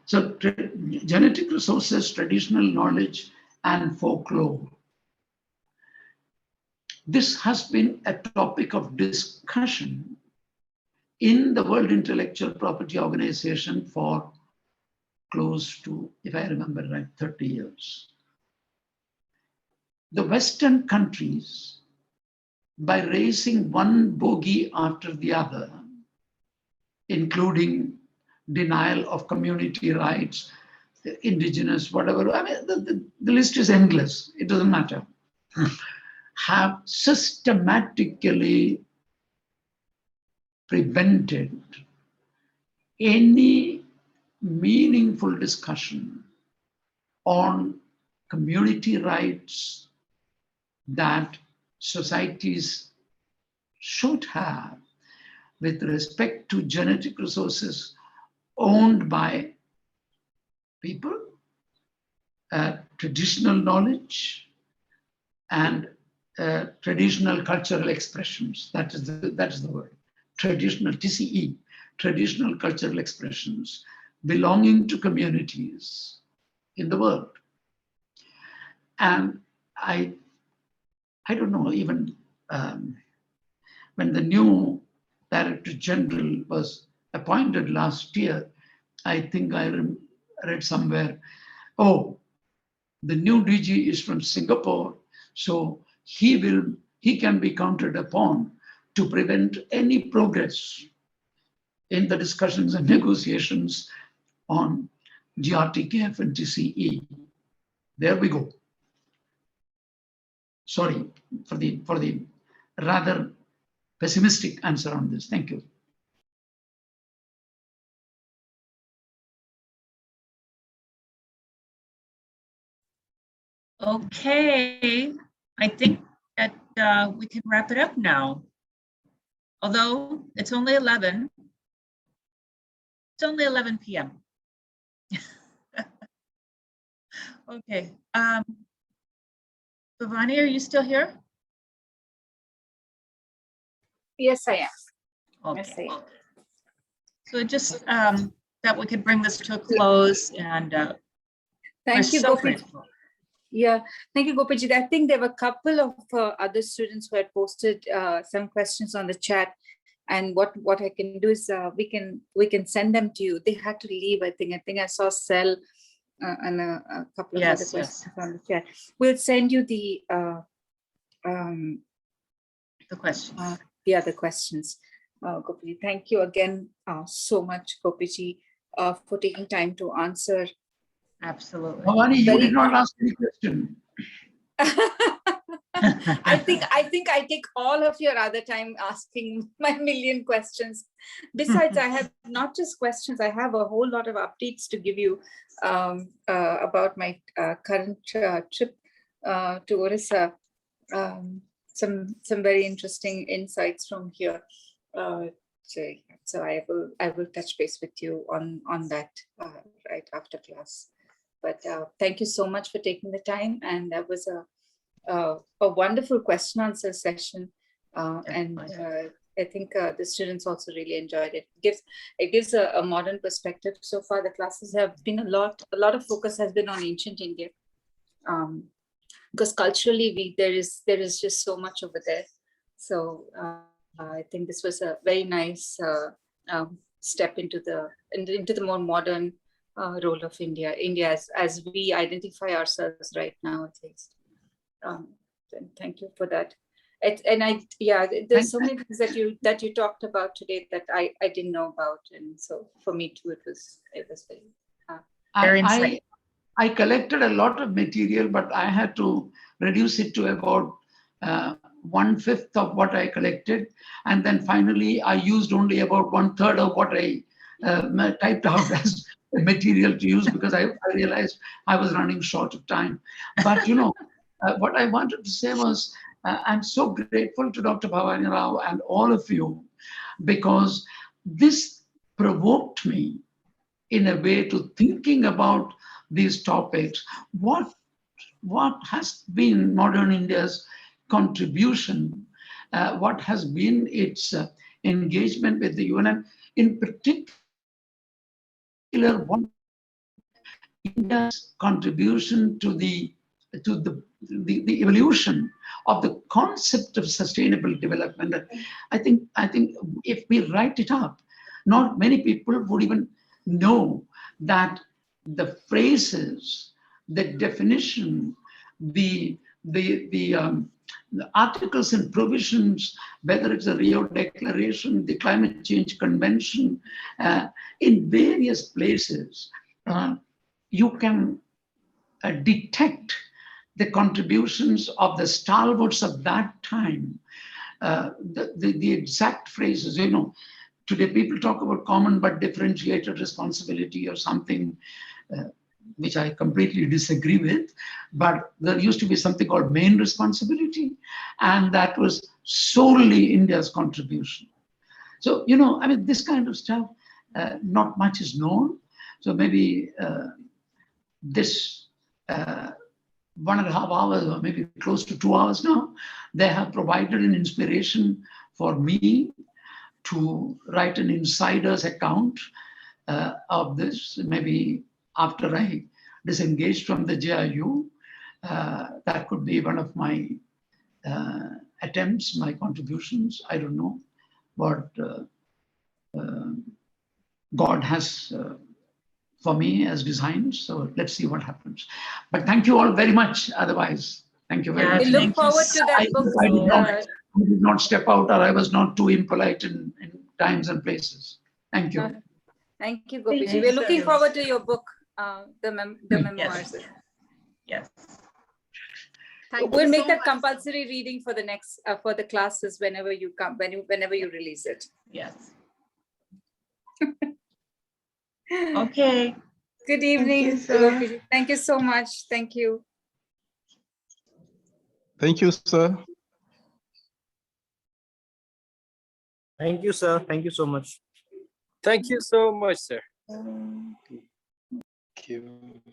So genetic resources, traditional knowledge, and folklore. This has been a topic of discussion in the World Intellectual Property Organization for close to, if I remember right, 30 years. The Western countries, by raising one bogey after the other, including denial of community rights, Indigenous, whatever. I mean, the list is endless. It doesn't matter. Have systematically prevented any meaningful discussion on community rights that societies should have with respect to genetic resources owned by people, traditional knowledge, and traditional cultural expressions. That is the word. Traditional, TCE, traditional cultural expressions belonging to communities in the world. And I don't know, even when the new Director General was appointed last year, I think I read somewhere, oh, the new DG is from Singapore, so he can be counted upon to prevent any progress in the discussions and negotiations on GRTKF and TCE. There we go. Sorry for the rather pessimistic answer on this. Thank you. Okay, I think that we can wrap it up now. Although it's only 11. It's only 11 p.m. Okay. Bhavani, are you still here? Yes, I am. Okay. Yes, I am. So just that we could bring this to a close, and Thank you, so Gopi. grateful. Yeah, thank you, Gopijit. I think there were a couple of other students who had posted some questions on the chat, and what I can do is we can send them to you. They had to leave. I think I saw Cell and a couple of other questions on the chat. We'll send you the questions. The other questions. Gopiji, thank you again so much, Gopiji, for taking time to answer. Absolutely. Bhavani, you did not ask any question. I think I take all of your other time asking my million questions. Besides, I have not just questions, I have a whole lot of updates to give you about my current trip to Orissa. Some very interesting insights from here. So I will touch base with you on that right after class. But thank you so much for taking the time, and that was a wonderful question answer session, and I think the students also really enjoyed it. It gives a modern perspective. So far, the classes have been a lot of focus has been on ancient India, because culturally there is just so much over there. So I think this was a very nice step into the more modern role of India as we identify ourselves right now, at least. Thank you for that. There's so many things that you talked about today that I didn't know about, and so for me too, it was very insightful. I collected a lot of material, but I had to reduce it to about 1/5 of what I collected, and then finally I used only about 1/3 of what I typed out as material to use, because I realized I was running short of time. But what I wanted to say was, I'm so grateful to Dr. Bhavani Rao and all of you, because this provoked me in a way to thinking about these topics. What has been modern India's contribution? What has been its engagement with the UN, and in particular, what India's contribution to the evolution of the concept of sustainable development. I think if we write it up, not many people would even know that the phrases, the definition, the articles and provisions, whether it's the Rio Declaration, the Climate Change Convention, in various places, you can detect the contributions of the stalwarts of that time. The exact phrases, you know, today people talk about common but differentiated responsibility or something, which I completely disagree with, but there used to be something called main responsibility, and that was solely India's contribution. So, you know, I mean, this kind of stuff, not much is known. So maybe this 1.5 hours or maybe close to 2 hours now, they have provided an inspiration for me to write an insider's account of this. Maybe after I disengaged from the JIU, that could be one of my attempts, my contributions. I don't know what God has for me as designed. So let's see what happens. But thank you all very much. Otherwise, thank you very Yeah, much. We look forward to that book. I did not step out, or I was not too impolite in times and places. Thank you. Thank you, Gopiji. Thank We're you, looking sir. forward to your book, the memoirs. Yes. Thank We'll you make so that much. compulsory reading for the next for the classes whenever you come, whenever you release it. Yes. Okay. Good evening, you, sir. Gopiji. Thank you so much. Thank you. Thank you, sir. Thank you, sir. Thank you so much. Thank you so much, sir. Thank you.